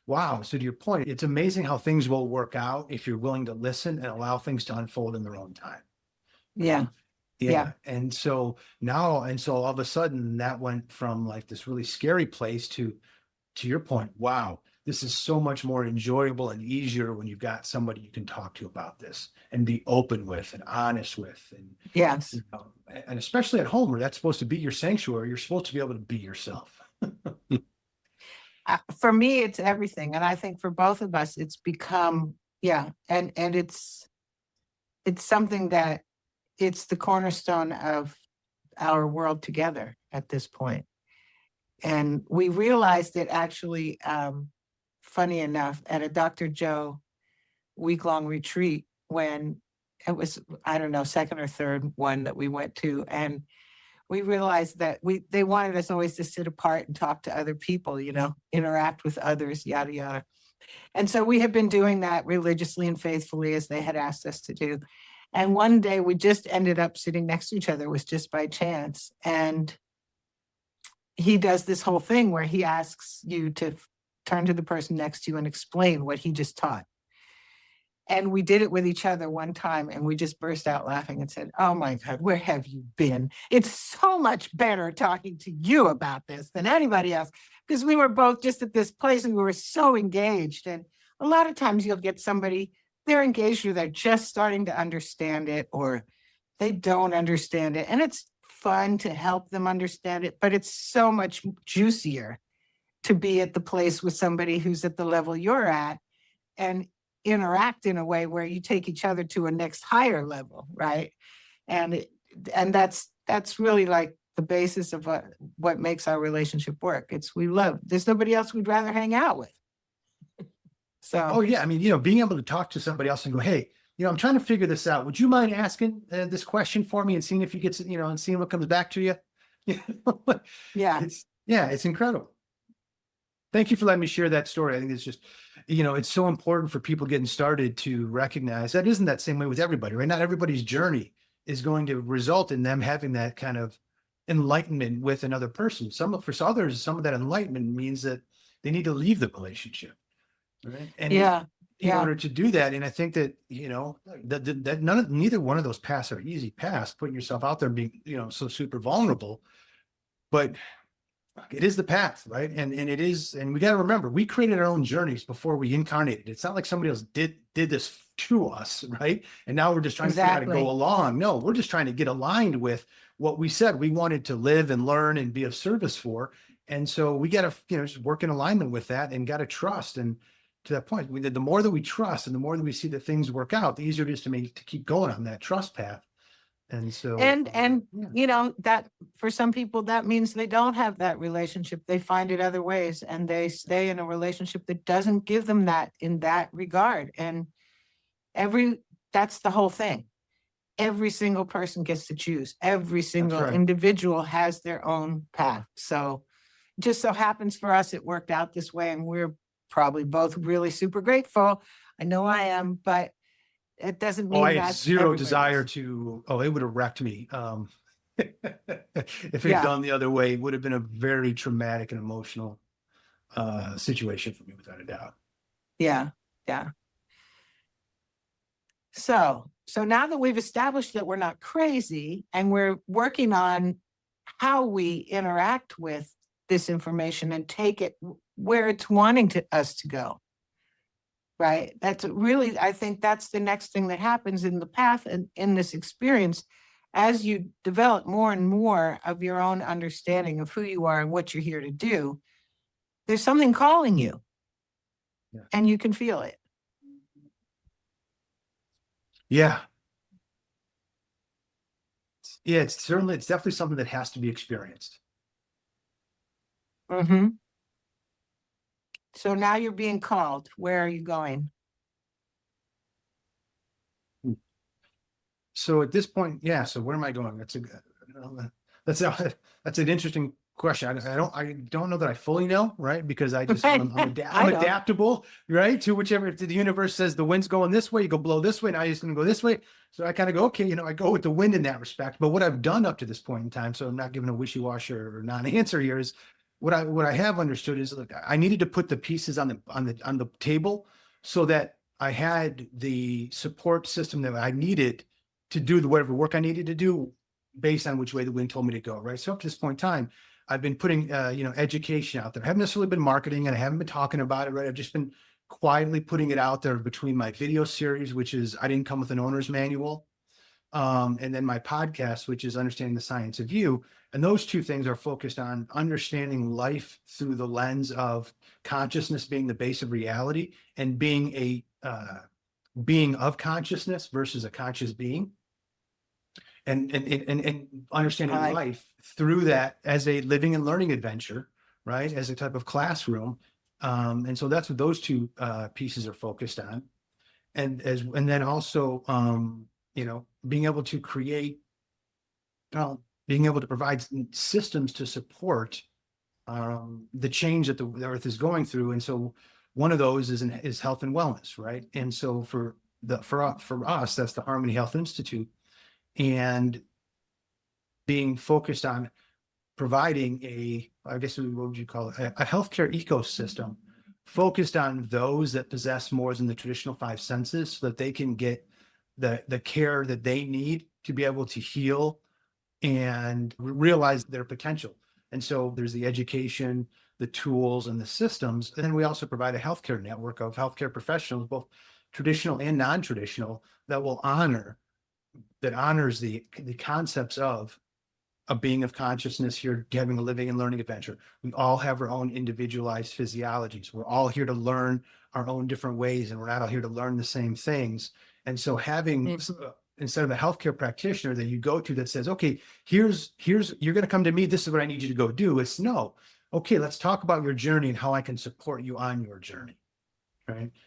Speaker 1: wow. So to your point, it's amazing how things will work out if you're willing to listen and allow things to unfold in their own time.
Speaker 2: Yeah.
Speaker 1: Yeah. And so all of a sudden that went from like this really scary place to your point, wow, this is so much more enjoyable and easier when you've got somebody you can talk to about this and be open with and honest with. And
Speaker 2: yes.
Speaker 1: And especially at home where that's supposed to be your sanctuary, you're supposed to be able to be yourself.
Speaker 2: For me, it's everything. And I think for both of us, it's become, and it's something that it's the cornerstone of our world together at this point. And we realized it actually, funny enough, at a Dr. Joe week-long retreat, when it was, I don't know, second or third one that we went to. And we realized that they wanted us always to sit apart and talk to other people, interact with others, yada, yada. And so we have been doing that religiously and faithfully as they had asked us to do. And one day we just ended up sitting next to each other. It was just by chance. And he does this whole thing where he asks you to turn to the person next to you and explain what he just taught. And we did it with each other one time, and we just burst out laughing and said, oh my God, where have you been? It's so much better talking to you about this than anybody else, because we were both just at this place and we were so engaged. And a lot of times you'll get somebody, they're engaged or they're just starting to understand it, or they don't understand it. And it's fun to help them understand it, but it's so much juicier to be at the place with somebody who's at the level you're at and interact in a way where you take each other to a next higher level, right? And that's really like the basis of what makes our relationship work. There's nobody else we'd rather hang out with. So
Speaker 1: oh yeah, I mean, being able to talk to somebody else and go, hey, I'm trying to figure this out. Would you mind asking this question for me and seeing if you get, and seeing what comes back to you?
Speaker 2: yeah,
Speaker 1: it's incredible. Thank you for letting me share that story. I think it's just, it's so important for people getting started to recognize that isn't that same way with everybody, right? Not everybody's journey is going to result in them having that kind of enlightenment with another person. For others, some of that enlightenment means that they need to leave the relationship, right? And in order to do that, and I think that, that neither one of those paths are easy paths, putting yourself out there and being, so super vulnerable, but it is the path, right? And it is, and we got to remember, we created our own journeys before we incarnated. It's not like somebody else did this to us, right? And now we're just trying to figure out how to go along. No, we're just trying to get aligned with what we said we wanted to live and learn and be of service for. And so we got to, just work in alignment with that and got to trust. And to that point, the more that we trust and the more that we see that things work out, the easier it is to keep going on that trust path. And so,
Speaker 2: that for some people, that means they don't have that relationship. They find it other ways and they stay in a relationship that doesn't give them that in that regard. And that's the whole thing. Every single person gets to choose. Every single individual has their own path. So just so happens for us, it worked out this way. And we're probably both really super grateful. I know I am, but it doesn't mean
Speaker 1: I had
Speaker 2: that's
Speaker 1: zero
Speaker 2: everybody
Speaker 1: desire
Speaker 2: else.
Speaker 1: to, it would have wrecked me. If it had
Speaker 2: Yeah.
Speaker 1: gone the other way, it would have been a very traumatic and emotional situation for me, without a doubt.
Speaker 2: Yeah. Yeah. So now that we've established that we're not crazy and we're working on how we interact with this information and take it where it's wanting us to go, right? That's really, I think that's the next thing that happens in the path and in this experience. As you develop more and more of your own understanding of who you are and what you're here to do, there's something calling you.
Speaker 1: Yeah.
Speaker 2: And you can feel it.
Speaker 1: Yeah. Yeah, it's definitely something that has to be experienced.
Speaker 2: Mm-hmm. So now you're being called. Where are you going?
Speaker 1: So at this point, yeah. So where am I going? That's an interesting question. I don't know that I fully know, right? Because I'm
Speaker 2: I don't.
Speaker 1: adaptable, right? To whichever, if the universe says the wind's going this way, you go blow this way. Now you're just going to go this way. So I kind of go, okay, I go with the wind in that respect. But what I've done up to this point in time, so I'm not giving a wishy-washy or non-answer here, is what I have understood is, look, I needed to put the pieces on the table so that I had the support system that I needed to do whatever work I needed to do based on which way the wind told me to go, right? So up to this point in time, I've been putting, education out there. I haven't necessarily been marketing and I haven't been talking about it, right? I've just been quietly putting it out there between my video series, which is I Didn't Come With an Owner's Manual, and then my podcast, which is Understanding the Science of You. And those two things are focused on understanding life through the lens of consciousness being the base of reality and being a being of consciousness versus a conscious being. And understanding life through that as a living and learning adventure, right? As a type of classroom. And so that's what those two pieces are focused on. And then also, being able to create, being able to provide systems to support the change that the earth is going through. And so one of those is health and wellness, right? And so for us, that's the Harmony Health Institute. And being focused on providing what would you call it, a healthcare ecosystem focused on those that possess more than the traditional five senses so that they can get the care that they need to be able to heal and realize their potential. And so there's the education, the tools, and the systems. And then we also provide a healthcare network of healthcare professionals, both traditional and non-traditional, that honors the concepts of a being of consciousness here, having a living and learning adventure. We all have our own individualized physiologies. We're all here to learn our own different ways, and we're not all here to learn the same things. And so having, instead of a healthcare practitioner that you go to that says, okay, here's, you're going to come to me, this is what I need you to go do. It's no, okay, let's talk about your journey and how I can support you on your journey.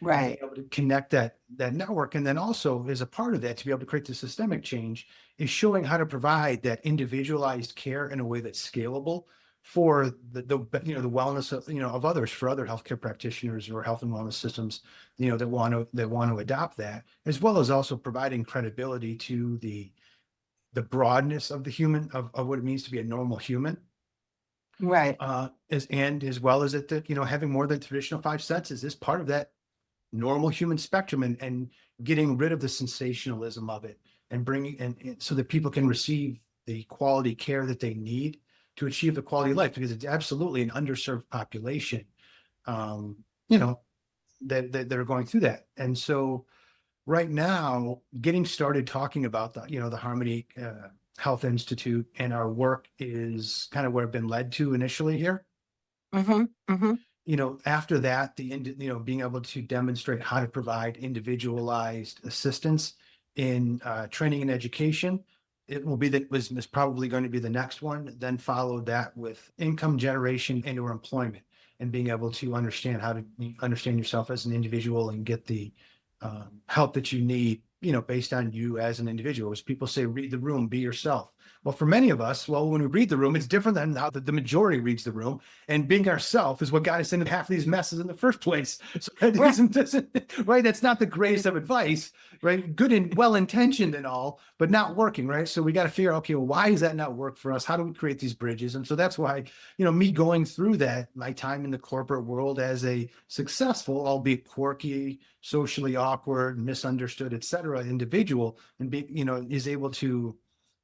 Speaker 1: Right. Being able to connect that network. And then also as a part of that, to be able to create the systemic change is showing how to provide that individualized care in a way that's scalable for the wellness of others, for other healthcare practitioners or health and wellness systems, that want to adopt that, as well as also providing credibility to the broadness of the human, of what it means to be a normal human. Right. As well as having more than traditional five senses is part of that normal human spectrum, and getting rid of the sensationalism of it and bringing and so that people can receive the quality care that they need to achieve the quality of life, because it's absolutely an underserved population, that are going through that. And so right now, getting started talking about the Harmony Health Institute and our work is kind of where I've been led to initially here. After that, being able to demonstrate how to provide individualized assistance in training and education, it will be was probably going to be the next one. Then follow that with income generation and or employment, and being able to understand how to understand yourself as an individual and get the help that you need, based on you as an individual. As people say, read the room, be yourself. Well, for many of us, well, when we read the room, it's different than how the majority reads the room. And being ourselves is what got us into half of these messes in the first place. So that doesn't, right? That's not the greatest of advice, right? Good and well-intentioned and all, but not working, right? So we got to figure out, okay, well, why does that not work for us? How do we create these bridges? And so that's why, me going through that, my time in the corporate world as a successful, albeit quirky, socially awkward, misunderstood, et cetera, individual, and is able to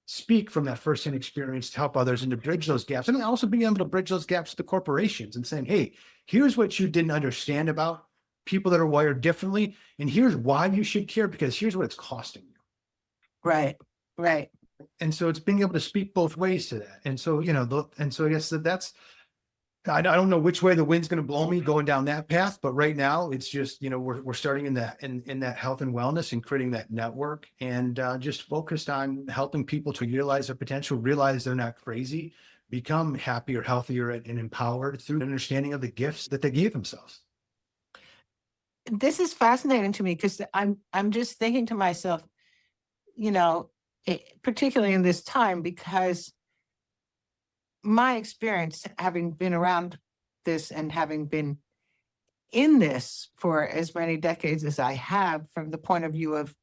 Speaker 1: speak from that firsthand experience to help others and to bridge those gaps. And also being able to bridge those gaps to the corporations and saying, hey, here's what you didn't understand about people that are wired differently. And here's why you should care, because here's what it's costing you.
Speaker 2: Right. Right.
Speaker 1: And so it's being able to speak both ways to that. And so, I guess that's, I don't know which way the wind's going to blow me going down that path, but right now it's just, we're starting in that health and wellness and creating that network, and just focused on helping people to utilize their potential, realize they're not crazy, become happier, healthier, and empowered through an understanding of the gifts that they gave themselves.
Speaker 2: This is fascinating to me because I'm just thinking to myself, particularly in this time, because my experience, having been around this and having been in this for as many decades as I have, from the point of view of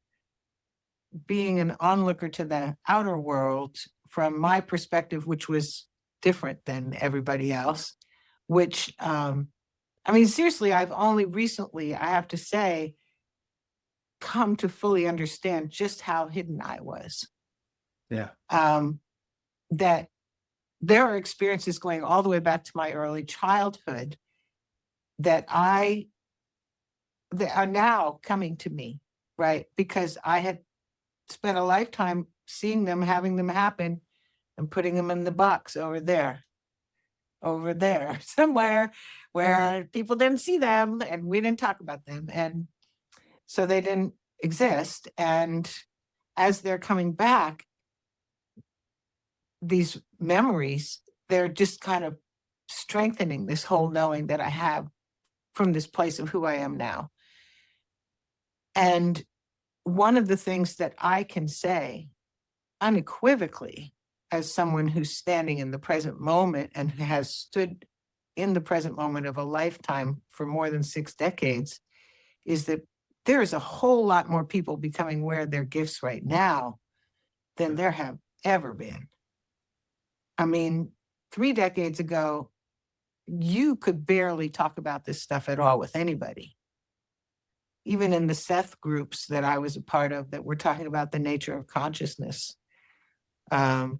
Speaker 2: being an onlooker to the outer world, from my perspective, which was different than everybody else, which, seriously, I've only recently, I have to say, come to fully understand just how hidden I was.
Speaker 1: Yeah.
Speaker 2: That there are experiences going all the way back to my early childhood that are now coming to me, right? Because I had spent a lifetime seeing them, having them happen, and putting them in the box over there, somewhere where people didn't see them and we didn't talk about them. And so they didn't exist. And as they're coming back, these memories, they're just kind of strengthening this whole knowing that I have from this place of who I am now. And one of the things that I can say unequivocally, as someone who's standing in the present moment and who has stood in the present moment of a lifetime for more than 6 decades, is that there is a whole lot more people becoming aware of their gifts right now than there have ever been. 3 decades ago, you could barely talk about this stuff at all with anybody. Even in the Seth groups that I was a part of that were talking about the nature of consciousness, there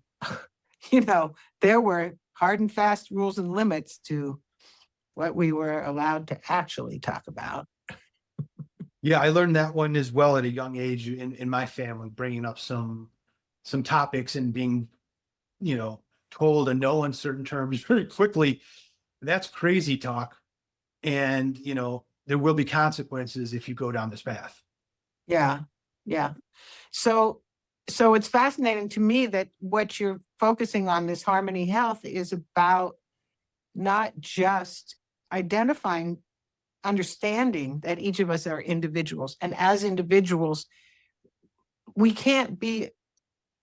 Speaker 2: were hard and fast rules and limits to what we were allowed to actually talk about.
Speaker 1: Yeah, I learned that one as well at a young age in my family, bringing up some topics and being, told a no in certain terms very quickly. That's crazy talk. And, there will be consequences if you go down this path.
Speaker 2: Yeah. Yeah. So it's fascinating to me that what you're focusing on, this Harmony Health, is about not just identifying, understanding that each of us are individuals. And as individuals, we can't be,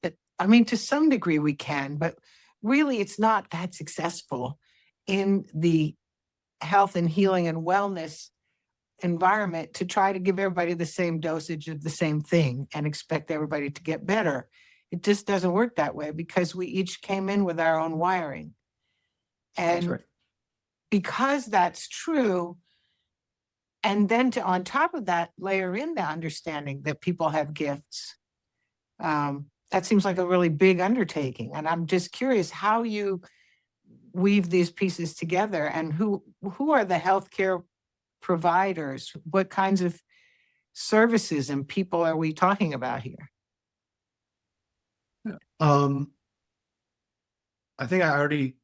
Speaker 2: to some degree we can, but really it's not that successful in the health and healing and wellness environment to try to give everybody the same dosage of the same thing and expect everybody to get better. It just doesn't work that way, because we each came in with our own wiring. And
Speaker 1: That's right.
Speaker 2: Because that's true, and then on top of that, layer in the understanding that people have gifts, that seems like a really big undertaking. And I'm just curious how you weave these pieces together, and who are the healthcare providers? What kinds of services and people are we talking about here?
Speaker 1: I think I already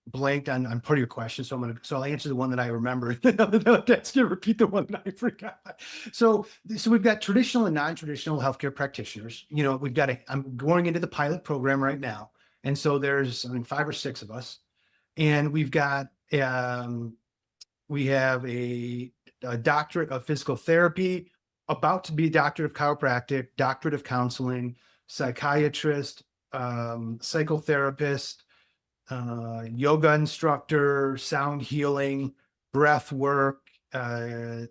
Speaker 1: blanked on part of your question, so I'll answer the one that I remember. That's gonna repeat the one that I forgot. So we've got traditional and non-traditional healthcare practitioners. I'm going into the pilot program right now, and so there's 5 or 6 of us, and we have a doctorate of physical therapy, about to be a doctorate of chiropractic, doctorate of counseling, psychiatrist, psychotherapist, yoga instructor, sound healing, breath work, I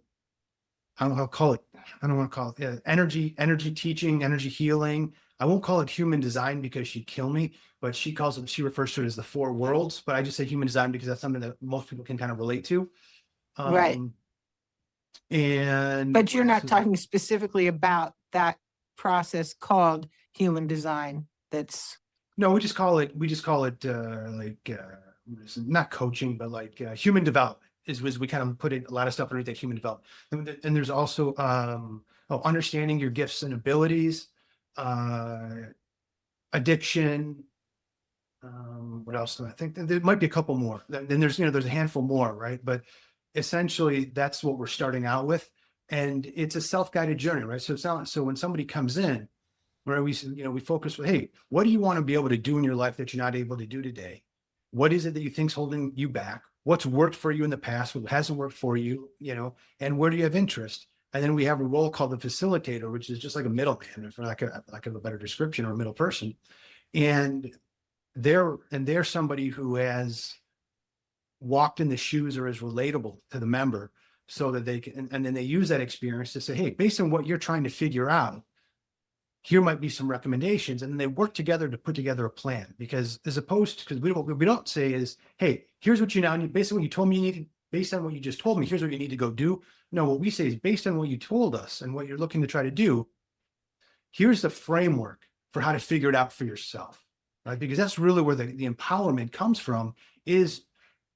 Speaker 1: don't know how to call it. I don't want to call it energy teaching, energy healing. I won't call it human design because she'd kill me, but she refers to it as the four worlds. But I just say human design because that's something that most people can kind of relate to.
Speaker 2: Right.
Speaker 1: And
Speaker 2: But you're not talking specifically about that process called human design. That's
Speaker 1: no, we just call it not coaching, but like human development is we kind of put in a lot of stuff underneath that human development. And there's also understanding your gifts and abilities, addiction. What else do I think? There might be a couple more. Then there's a handful more, right? But essentially that's what we're starting out with. And it's a self-guided journey, right? So it's not so when somebody comes in, where we focus with, hey, what do you want to be able to do in your life that you're not able to do today? What is it that you think's holding you back? What's worked for you in the past? What hasn't worked for you? And where do you have interest? And then we have a role called the facilitator, which is just like a middleman, for lack of a better description, or a middle person. And they're somebody who has walked in the shoes or is relatable to the member, so that they can, and then they use that experience to say, hey, based on what you're trying to figure out, here might be some recommendations, and then they work together to put together a plan. Because as opposed to, because we don't say is, hey, here's what you now need, based on what you told me you needed, based on what you just told me, here's what you need to go do. No, what we say is, based on what you told us and what you're looking to try to do, here's the framework for how to figure it out for yourself, right? Because that's really where the empowerment comes from, is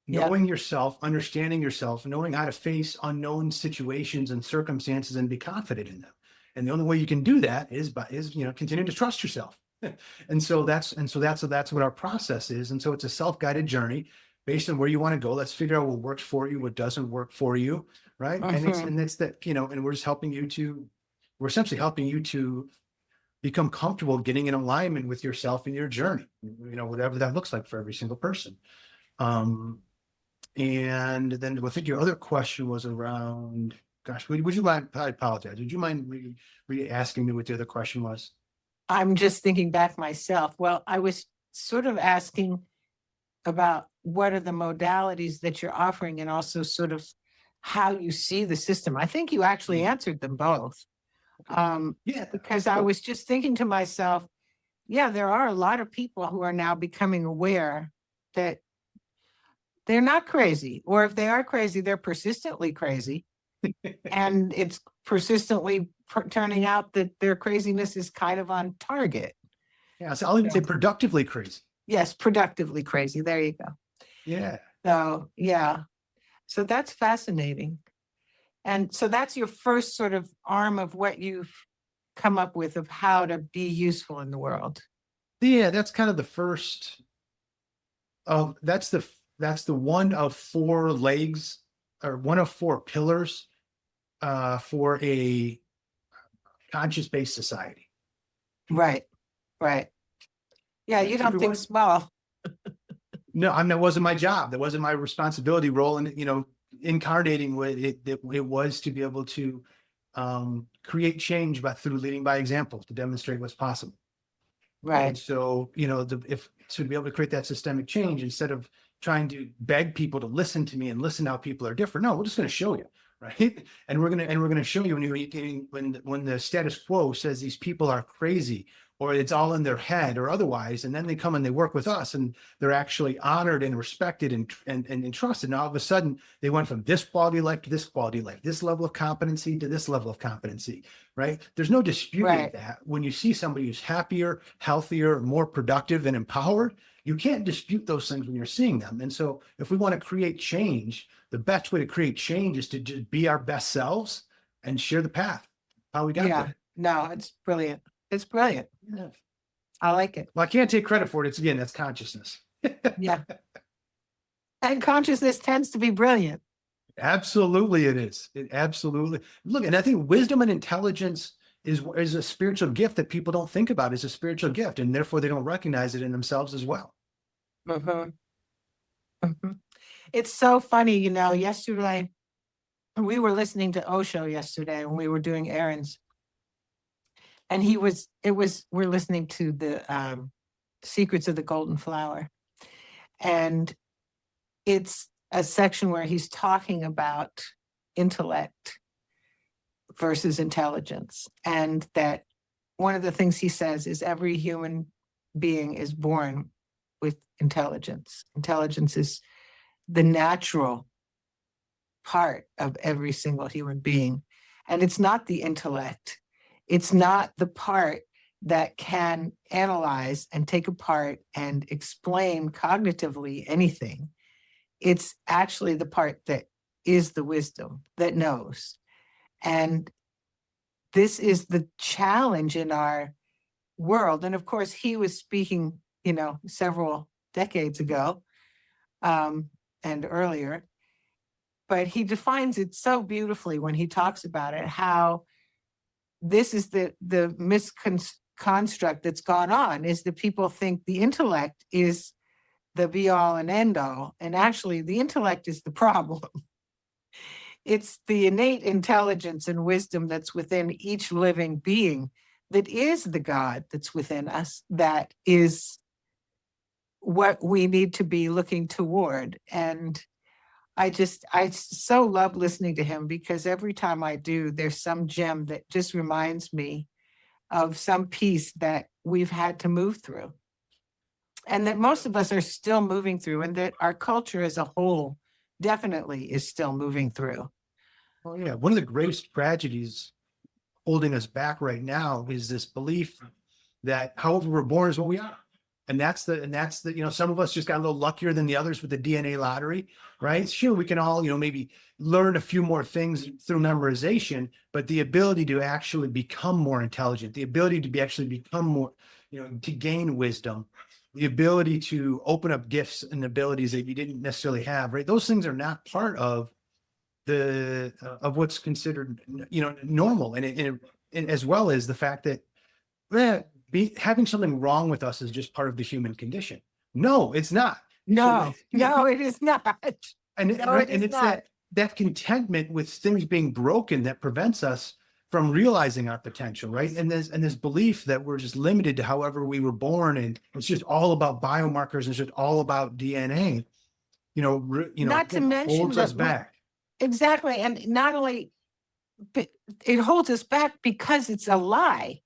Speaker 1: knowing yourself, understanding yourself, knowing how to face unknown situations and circumstances and be confident in them. And the only way you can do that is continuing to trust yourself. And so that's what our process is. And so it's a self-guided journey based on where you want to go. Let's figure out what works for you, what doesn't work for you, right? And it's that, and we're just we're essentially helping you to become comfortable getting in alignment with yourself and your journey, whatever that looks like for every single person. And then I think your other question was around, gosh, would you mind? I apologize. Would you mind asking me what the other question was?
Speaker 2: I'm just thinking back myself. Well, I was sort of asking about what are the modalities that you're offering, and also sort of how you see the system. I think you actually answered them both. Because I was just thinking to myself, there are a lot of people who are now becoming aware that they're not crazy, or if they are crazy, they're persistently crazy. And it's persistently turning out that their craziness is kind of on target.
Speaker 1: Yeah, so I'll even say productively crazy.
Speaker 2: Yes, productively crazy. There you go.
Speaker 1: Yeah.
Speaker 2: So that's fascinating. And so that's your first sort of arm of what you've come up with of how to be useful in the world.
Speaker 1: Yeah, that's kind of the first. That's the one of four legs, or one of four pillars for a conscious-based society.
Speaker 2: Right. Yeah, you don't think small.
Speaker 1: No, that wasn't my job. That wasn't my responsibility role. And, incarnating with it, it was to be able to create change through leading by example, to demonstrate what's possible.
Speaker 2: Right.
Speaker 1: And so, to be able to create that systemic change, instead of trying to beg people to listen to me and listen how people are different. No, we're just going to show you, right? And we're going to show you when the status quo says these people are crazy, or it's all in their head or otherwise, and then they come and they work with us and they're actually honored and respected and trusted. And all of a sudden they went from this quality of life to this quality of life, this level of competency to this level of competency, right? There's no disputing that. When you see somebody who's happier, healthier, more productive and empowered, you can't dispute those things when you're seeing them. And so if we want to create change, the best way to create change is to just be our best selves and share the path, how we got there.
Speaker 2: No, it's brilliant. It's brilliant.
Speaker 1: Yeah.
Speaker 2: I like it.
Speaker 1: Well, I can't take credit for it. That's consciousness.
Speaker 2: Yeah. And consciousness tends to be brilliant.
Speaker 1: Absolutely, it is. It absolutely. Look, and I think wisdom and intelligence is a spiritual gift that people don't think about as a spiritual gift, and therefore they don't recognize it in themselves as well.
Speaker 2: It's so funny, yesterday we were listening to Osho yesterday when we were doing errands. And we're listening to the Secrets of the Golden Flower. And it's a section where he's talking about intellect versus intelligence. And that one of the things he says is every human being is born with intelligence. Intelligence is the natural part of every single human being. And it's not the intellect. It's not the part that can analyze and take apart and explain cognitively anything. It's actually the part that is the wisdom that knows. And this is the challenge in our world. And of course, he was speaking, several decades ago and earlier, but he defines it so beautifully when he talks about it, how this is the misconstruct that's gone on, is that people think the intellect is the be all and end all. And actually, the intellect is the problem. It's the innate intelligence and wisdom that's within each living being that is the God that's within us, that is what we need to be looking toward. And I so love listening to him, because every time I do, there's some gem that just reminds me of some piece that we've had to move through, and that most of us are still moving through, and that our culture as a whole definitely is still moving through.
Speaker 1: Oh yeah, one of the greatest tragedies holding us back right now is this belief that however we're born is what we are. And that's the, some of us just got a little luckier than the others with the DNA lottery, right? Sure, we can all, maybe learn a few more things through memorization, but the ability to actually become more intelligent, the ability to actually become more, to gain wisdom, the ability to open up gifts and abilities that you didn't necessarily have, right? Those things are not part of of what's considered, normal. And as well as the fact that, having something wrong with us is just part of the human condition. No, it's not.
Speaker 2: No, it is not.
Speaker 1: And,
Speaker 2: No, it is
Speaker 1: it's
Speaker 2: not.
Speaker 1: that contentment with things being broken that prevents us from realizing our potential, right? And this belief that we're just limited to however we were born, and it's just all about biomarkers, and it's just all about DNA,
Speaker 2: Not to mention
Speaker 1: holds us
Speaker 2: that
Speaker 1: back.
Speaker 2: Exactly. And not only, but it holds us back because it's a lie.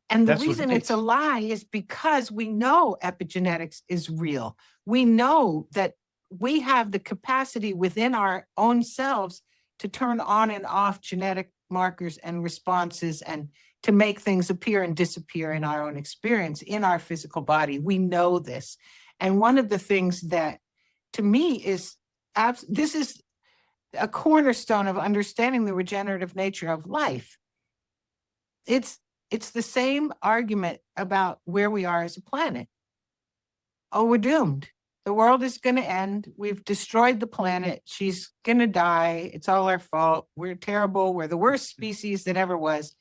Speaker 2: And the
Speaker 1: That's what
Speaker 2: reason
Speaker 1: it
Speaker 2: it's a
Speaker 1: is.
Speaker 2: lie is because we know epigenetics is real. We know that we have the capacity within our own selves to turn on and off genetic markers and responses, and to make things appear and disappear in our own experience, in our physical body. We know this. And one of the things that, to me, is this is a cornerstone of understanding the regenerative nature of life. It's the same argument about where we are as a planet. Oh, we're doomed. The world is going to end. We've destroyed the planet. She's going to die. It's all our fault. We're terrible. We're the worst species that ever was.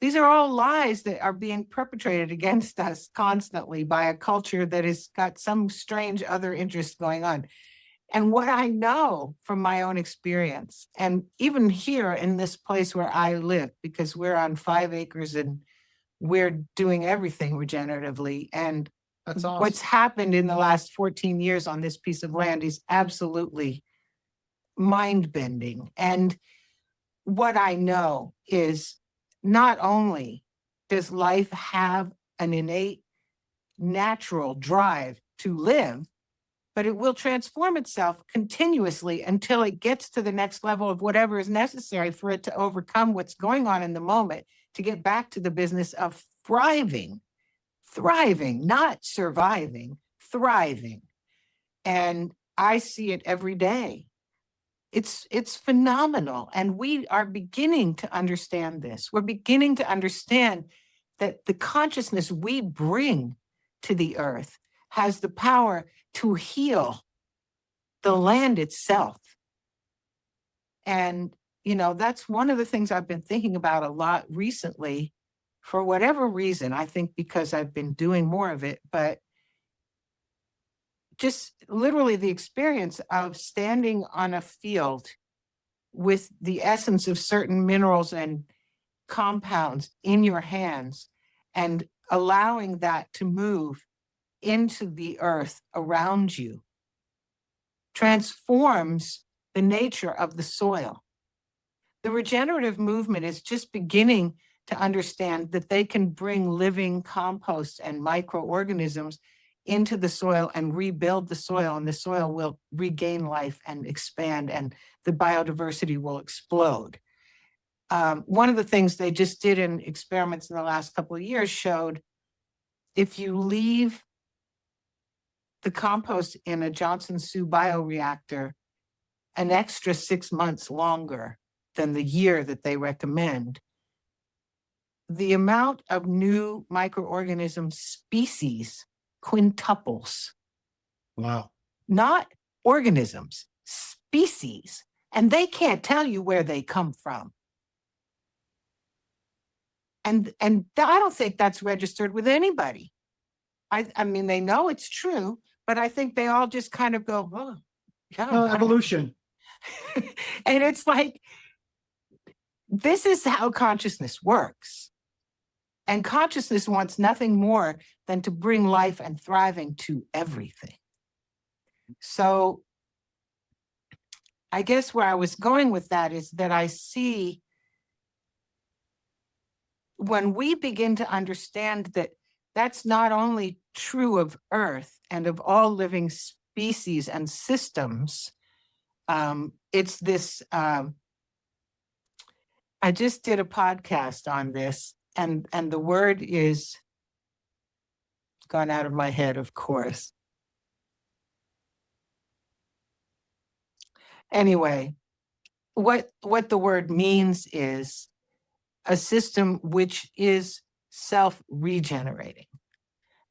Speaker 2: These are all lies that are being perpetrated against us constantly by a culture that has got some strange other interest going on. And what I know from my own experience, and even here in this place where I live, because we're on 5 acres and we're doing everything regeneratively. And
Speaker 1: That's awesome.
Speaker 2: What's happened in the last 14 years on this piece of land is absolutely mind-bending. And what I know is, not only does life have an innate natural drive to live, but it will transform itself continuously until it gets to the next level of whatever is necessary for it to overcome what's going on in the moment, to get back to the business of thriving, not surviving, thriving. And I see it every day. It's phenomenal. And we are beginning to understand this. We're beginning to understand that the consciousness we bring to the earth has the power to heal the land itself. And, that's one of the things I've been thinking about a lot recently, for whatever reason. I think because I've been doing more of it, but just literally the experience of standing on a field with the essence of certain minerals and compounds in your hands, and allowing that to move into the earth around you transforms the nature of the soil. The regenerative movement is just beginning to understand that they can bring living compost and microorganisms into the soil and rebuild the soil, and the soil will regain life and expand, and the biodiversity will explode. One of the things they just did in experiments in the last couple of years showed if you leave the compost in a Johnson-Su bioreactor an extra 6 months longer than the year that they recommend, the amount of new microorganism species quintuples.
Speaker 1: Wow.
Speaker 2: Not organisms, species. And they can't tell you where they come from. And I don't think that's registered with anybody. I mean, they know it's true, but I think they all just kind of go, oh, yeah.
Speaker 1: Evolution.
Speaker 2: And it's like, this is how consciousness works. And consciousness wants nothing more than to bring life and thriving to everything. So I guess where I was going with that is that I see when we begin to understand that that's not only true of Earth and of all living species and systems, it's this, I just did a podcast on this, and the word is gone out of my head, of course. Anyway, what the word means is a system which is self-regenerating.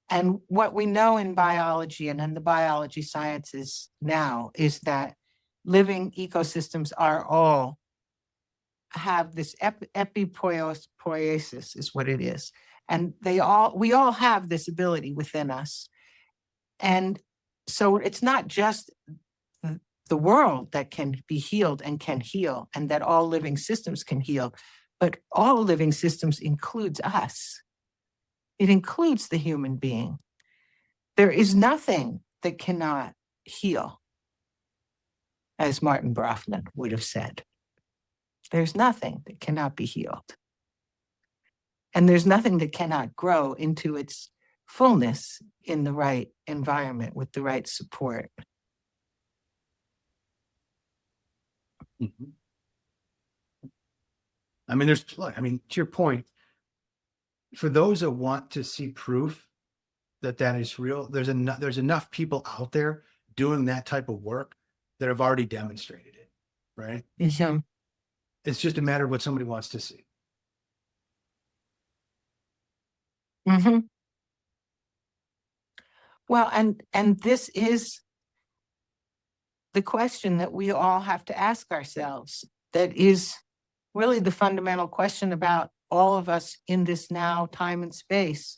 Speaker 2: And what we know in biology and in the biology sciences now is that living ecosystems are all have this epipoiesis is what it is. And we all have this ability within us. And so it's not just the world that can be healed and can heal, and that all living systems can heal, but all living systems includes us. It includes the human being. There is nothing that cannot heal, as Martin Brafman would have said. There's nothing that cannot be healed. And there's nothing that cannot grow into its fullness in the right environment with the right support.
Speaker 1: Mm-hmm. I mean, to your point, for those that want to see proof that is real, there's enough people out there doing that type of work that have already demonstrated it, right?
Speaker 2: Mm-hmm.
Speaker 1: It's just a matter of what somebody wants to see.
Speaker 2: Mm-hmm. Well, and this is the question that we all have to ask ourselves. That is really the fundamental question about all of us in this now time and space,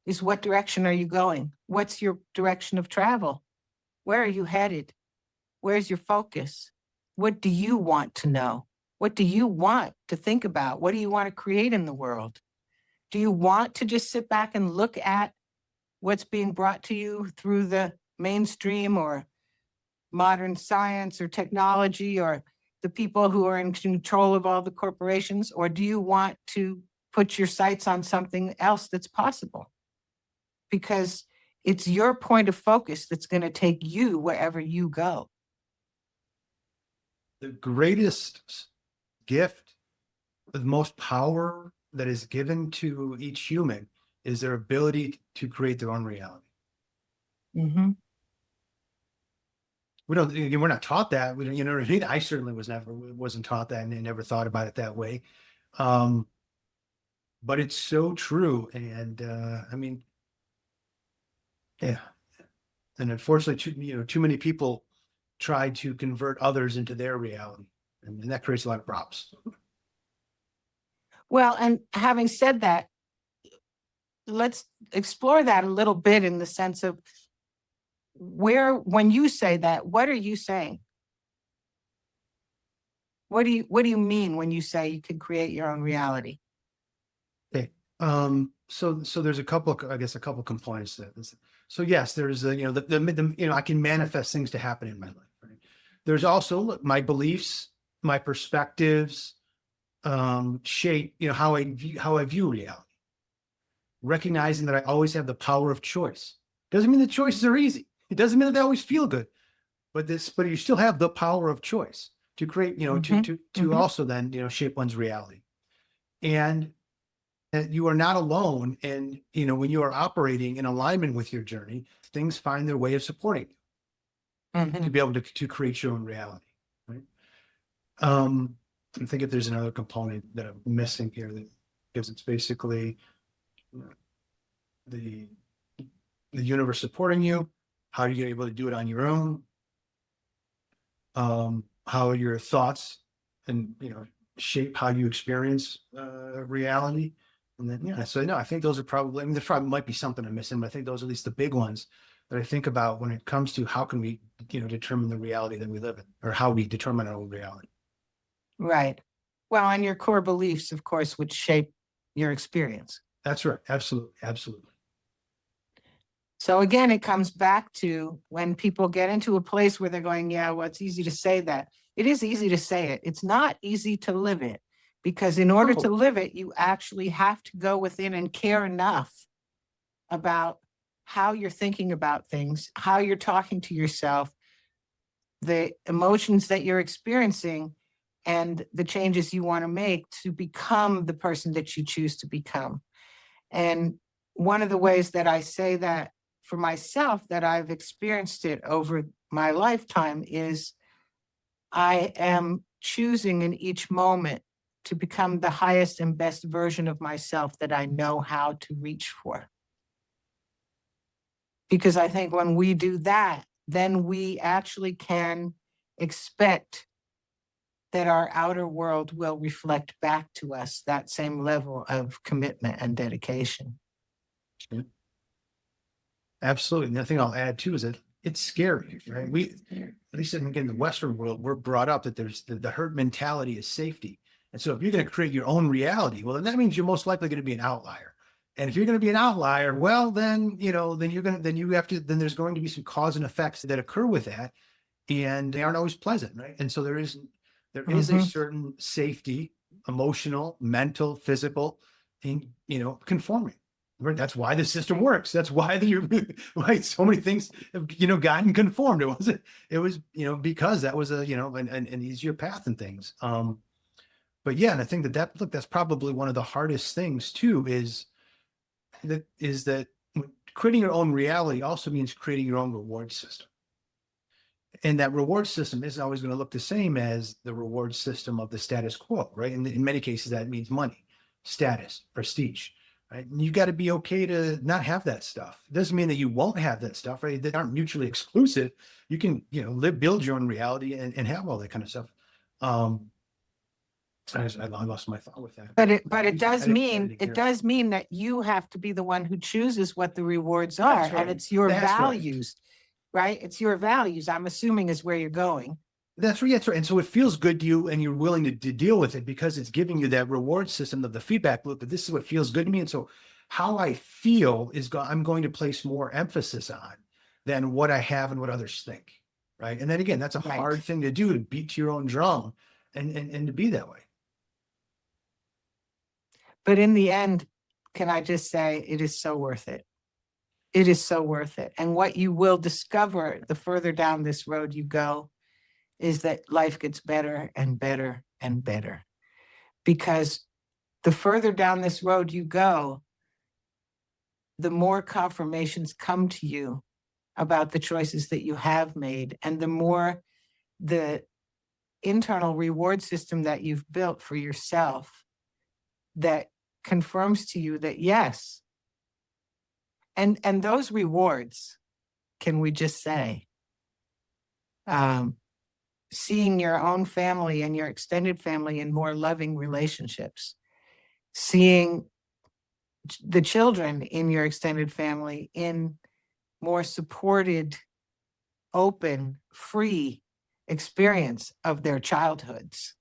Speaker 2: is what direction are you going? What's your direction of travel? Where are you headed? Where's your focus? What do you want to know? What do you want to think about? What do you want to create in the world? Do you want to just sit back and look at what's being brought to you through the mainstream or modern science or technology or the people who are in control of all the corporations? Or do you want to put your sights on something else that's possible? Because it's your point of focus that's going to take you wherever you go.
Speaker 1: The greatest gift, the most power that is given to each human is their ability to create their own reality.
Speaker 2: Mm-hmm.
Speaker 1: We're not taught that. You know what I mean? I certainly wasn't taught that, and never thought about it that way. But it's so true. And I mean, yeah. And unfortunately, too many people try to convert others into their reality, and that creates a lot of problems.
Speaker 2: Well, and having said that, let's explore that a little bit in the sense of when you say that, what are you saying? What do you mean when you say you can create your own reality?
Speaker 1: Okay. So there's a couple components to this. So yes, there's I can manifest things to happen in my life. Right? There's also look, my beliefs, my perspectives, shape, how I view reality. Recognizing that I always have the power of choice. Doesn't mean the choices are easy. It doesn't mean that they always feel good, but you still have the power of choice to create, to also then, shape one's reality. And that you are not alone. And, when you are operating in alignment with your journey, things find their way of supporting you to be able to create your own reality. Right. I think if there's another component that I'm missing here, because it's basically the universe supporting you, how are you able to do it on your own? How your thoughts and, shape how you experience reality. And then, so no, I think those are probably, there probably might be something I'm missing, but I think those are at least the big ones that I think about when it comes to how can we, determine the reality that we live in, or how we determine our own reality.
Speaker 2: Right. Well, and your core beliefs, of course, would shape your experience.
Speaker 1: That's right. Absolutely. Absolutely.
Speaker 2: So again, it comes back to when people get into a place where they're going, yeah, well, it's easy to say that. It is easy to say it. It's not easy to live it, because in order to live it, you actually have to go within and care enough about how you're thinking about things, how you're talking to yourself, the emotions that you're experiencing, and the changes you want to make to become the person that you choose to become. And one of the ways that I say that for myself, that I've experienced it over my lifetime, is I am choosing in each moment to become the highest and best version of myself that I know how to reach for. Because I think when we do that, then we actually can expect that our outer world will reflect back to us that same level of commitment and dedication.
Speaker 1: Yeah. Absolutely. And the thing I'll add too is that it's scary, right? We, at least in the Western world, we're brought up that there's the herd mentality is safety. And so if you're going to create your own reality, well, then that means you're most likely going to be an outlier. And if you're going to be an outlier, well, then, then there's going to be some cause and effects that occur with that. And they aren't always pleasant, right? And so there is a certain safety, emotional, mental, physical, in, conforming. That's why the system works. That's why why so many things have, gotten conformed. It was, because that was an easier path and things. But yeah, and I think that's probably one of the hardest things too, is that creating your own reality also means creating your own reward system. And that reward system isn't always going to look the same as the reward system of the status quo, right? And in many cases, that means money, status, prestige, right? And you got to be okay to not have that stuff. It doesn't mean that you won't have that stuff, right? They aren't mutually exclusive. You can, build your own reality and have all that kind of stuff. I lost my thought with that.
Speaker 2: But it does mean that you have to be the one who chooses what the rewards are, right. And it's your values. Right? It's your values, I'm assuming, is where you're going.
Speaker 1: That's right. That's right. And so it feels good to you and you're willing to deal with it because it's giving you that reward system of the feedback loop, that this is what feels good to me. And so how I feel I'm going to place more emphasis on than what I have and what others think. Right. And then again, that's a hard thing to do, to beat to your own drum and to be that way.
Speaker 2: But in the end, can I just say it is so worth it. It is so worth it. And what you will discover the further down this road you go is that life gets better and better and better. Because the further down this road you go, the more confirmations come to you about the choices that you have made, and the more the internal reward system that you've built for yourself that confirms to you that yes. And those rewards, can we just say, seeing your own family and your extended family in more loving relationships, seeing the children in your extended family in more supported, open, free experience of their childhoods,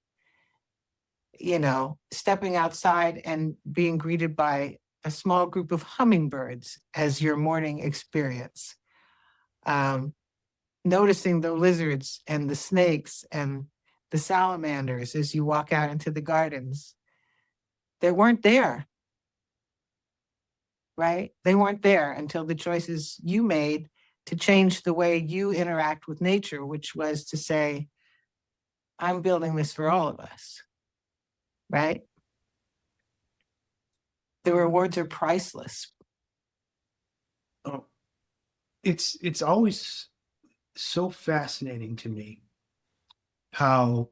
Speaker 2: stepping outside and being greeted by a small group of hummingbirds as your morning experience. Noticing the lizards and the snakes and the salamanders as you walk out into the gardens. They weren't there, right? They weren't there until the choices you made to change the way you interact with nature, which was to say, I'm building this for all of us, right? The rewards are priceless.
Speaker 1: Oh, it's always so fascinating to me how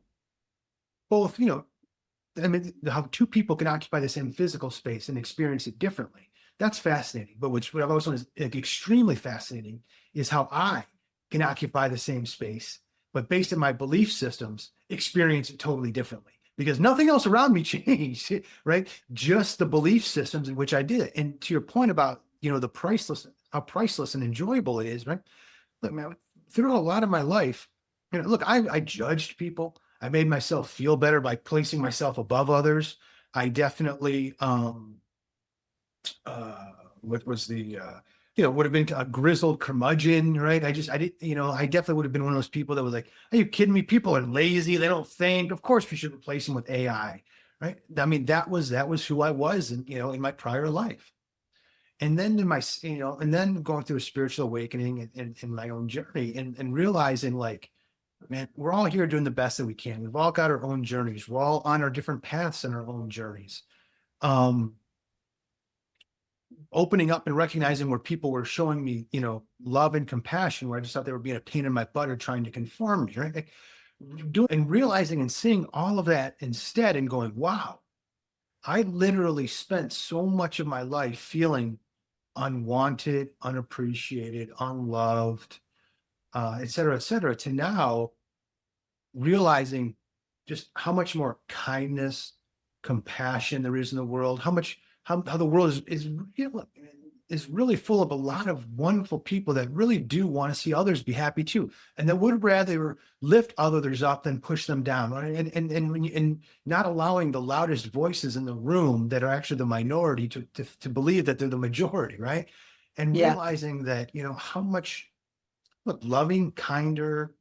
Speaker 1: both, I mean, how two people can occupy the same physical space and experience it differently. That's fascinating. But what I've always found is extremely fascinating is how I can occupy the same space, but based on my belief systems, experience it totally differently because nothing else around me changed, right? Just the belief systems in which I did it. And to your point about, the priceless, how priceless and enjoyable it is, right? Look, man, throughout a lot of my life, look, I judged people. I made myself feel better by placing myself above others. I definitely, what was the, would have been a grizzled curmudgeon, right? I definitely would have been one of those people that was like, are you kidding me? People are lazy. They don't think. Of course, we should replace them with AI, right? I mean, that was who I was, in my prior life. And then and then going through a spiritual awakening in my own journey and realizing like, man, we're all here doing the best that we can. We've all got our own journeys. We're all on our different paths in our own journeys. Opening up and recognizing where people were showing me, love and compassion, where I just thought they were being a pain in my butt or trying to conform me, right? And realizing and seeing all of that instead and going, wow, I literally spent so much of my life feeling unwanted, unappreciated, unloved, et cetera, to now realizing just how much more kindness, compassion there is in the world, how the world is really full of a lot of wonderful people that really do want to see others be happy too, and that would rather lift others up than push them down, right? And not allowing the loudest voices in the room that are actually the minority to believe that they're the majority, right? And
Speaker 2: Yeah.
Speaker 1: realizing that how much loving, kinder,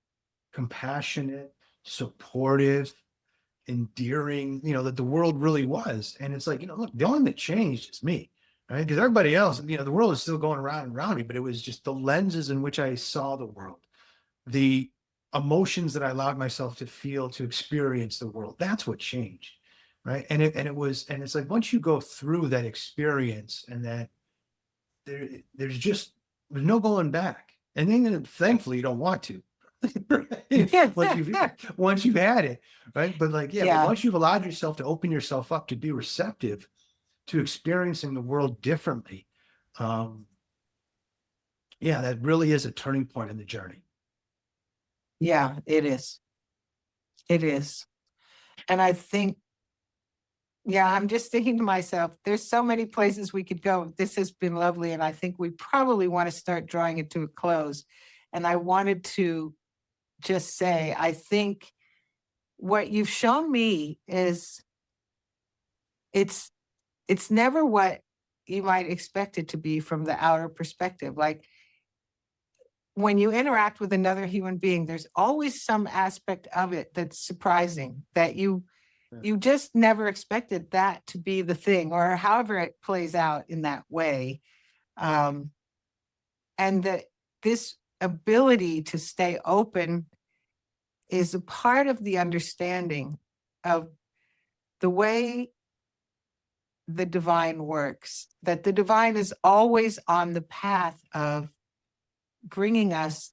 Speaker 1: compassionate, supportive, endearing, that the world really was. And it's like, look, the only thing that changed is me, right? Because everybody else, the world is still going around and around me, but it was just the lenses in which I saw the world, the emotions that I allowed myself to feel, to experience the world. That's what changed, right? And it's like, once you go through that experience and that there's no going back. And then thankfully you don't want to.
Speaker 2: Yeah.
Speaker 1: once you've had it, right? But but
Speaker 2: Yeah.
Speaker 1: once you've allowed yourself to open yourself up to be receptive to experiencing the world differently, that really is a turning point in the journey.
Speaker 2: Yeah, it is. It is. And I think, I'm just thinking to myself, there's so many places we could go. This has been lovely. And I think we probably want to start drawing it to a close. And I wanted to just say, I think what you've shown me is it's never what you might expect it to be from the outer perspective. Like when you interact with another human being, there's always some aspect of it that's surprising that you just never expected that to be the thing, or however it plays out in that way. And that this ability to stay open is a part of the understanding of the way the divine works, that the divine is always on the path of bringing us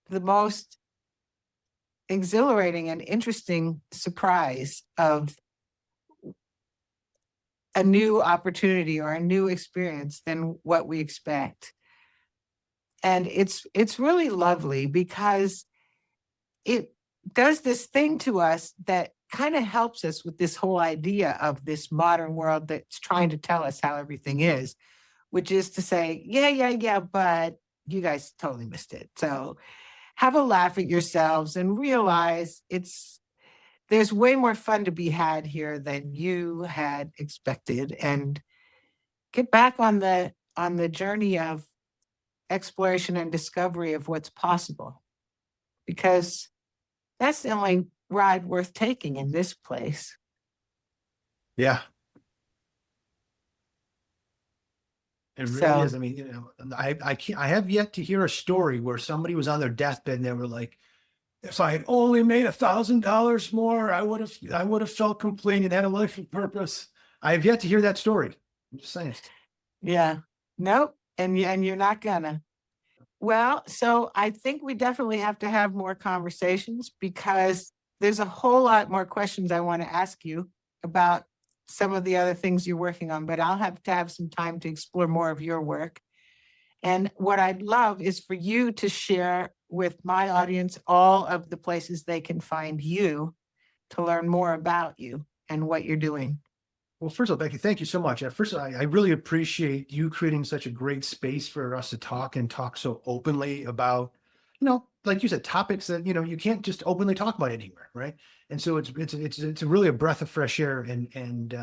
Speaker 2: the most exhilarating and interesting surprise of a new opportunity or a new experience than what we expect. And it's really lovely because it does this thing to us that kind of helps us with this whole idea of this modern world that's trying to tell us how everything is, which is to say, yeah, but you guys totally missed it. So have a laugh at yourselves and realize there's way more fun to be had here than you had expected. And get back on the journey of exploration and discovery of what's possible, because that's the only ride worth taking in this place.
Speaker 1: Yeah. It really
Speaker 2: So
Speaker 1: is. I mean, I can't, I have yet to hear a story where somebody was on their deathbed and they were like, if I had only made $1,000 more, I would have felt complete and had a life of purpose. I have yet to hear that story. I'm just saying.
Speaker 2: yeah, nope, and you're not gonna. Well, so I think we definitely have to have more conversations, because there's a whole lot more questions I want to ask you about some of the other things you're working on, but I'll have to have some time to explore more of your work. And what I'd love is for you to share with my audience all of the places they can find you to learn more about you and what you're doing.
Speaker 1: Well, first of all, Becky, thank you so much. First of all, I really appreciate you creating such a great space for us to talk and talk so openly about, like you said, topics that, you can't just openly talk about anywhere, right? And so it's really a breath of fresh air and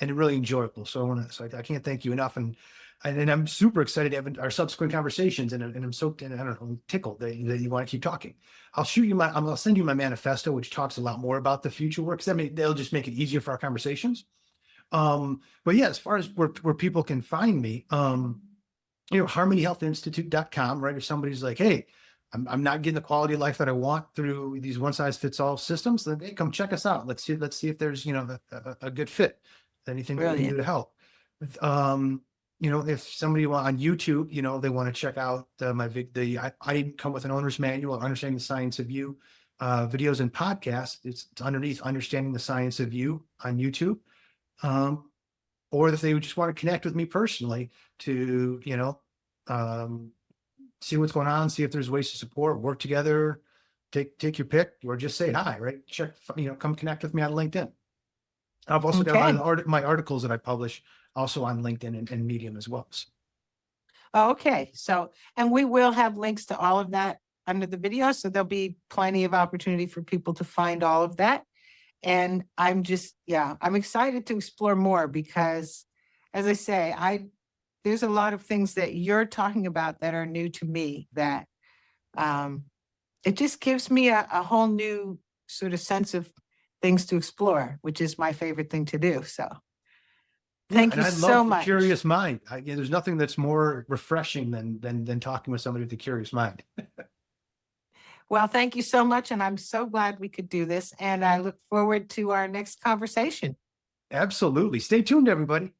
Speaker 1: really enjoyable. So I can't thank you enough. And I'm super excited to have our subsequent conversations, and I'm so, and I don't know, tickled that you want to keep talking. I'll send you my manifesto, which talks a lot more about the future work, because they'll just make it easier for our conversations. But yeah, as far as where people can find me, harmonyhealthinstitute.com, right? If somebody's like, hey, I'm not getting the quality of life that I want through these one size fits all systems, then hey, come check us out. Let's see if there's, a good fit. Anything that we can do to help. If somebody on YouTube, they want to check out I come with an owner's manual, Understanding the Science of You, videos and podcasts. It's underneath Understanding the Science of You on YouTube. Or if they would just want to connect with me personally to, see what's going on, see if there's ways to support, work together, take your pick, or just say hi, right? Come connect with me on LinkedIn. I've also got a lot of my articles that I publish also on LinkedIn and Medium as well.
Speaker 2: Okay, so, and we will have links to all of that under the video, so there'll be plenty of opportunity for people to find all of that. And I'm excited to explore more, because, as I say, there's a lot of things that you're talking about that are new to me, that it just gives me a whole new sort of sense of things to explore, which is my favorite thing to do. So thank you so much.
Speaker 1: Curious mind. There's nothing that's more refreshing than talking with somebody with a curious mind.
Speaker 2: Well, thank you so much. And I'm so glad we could do this. And I look forward to our next conversation.
Speaker 1: Absolutely. Stay tuned, everybody.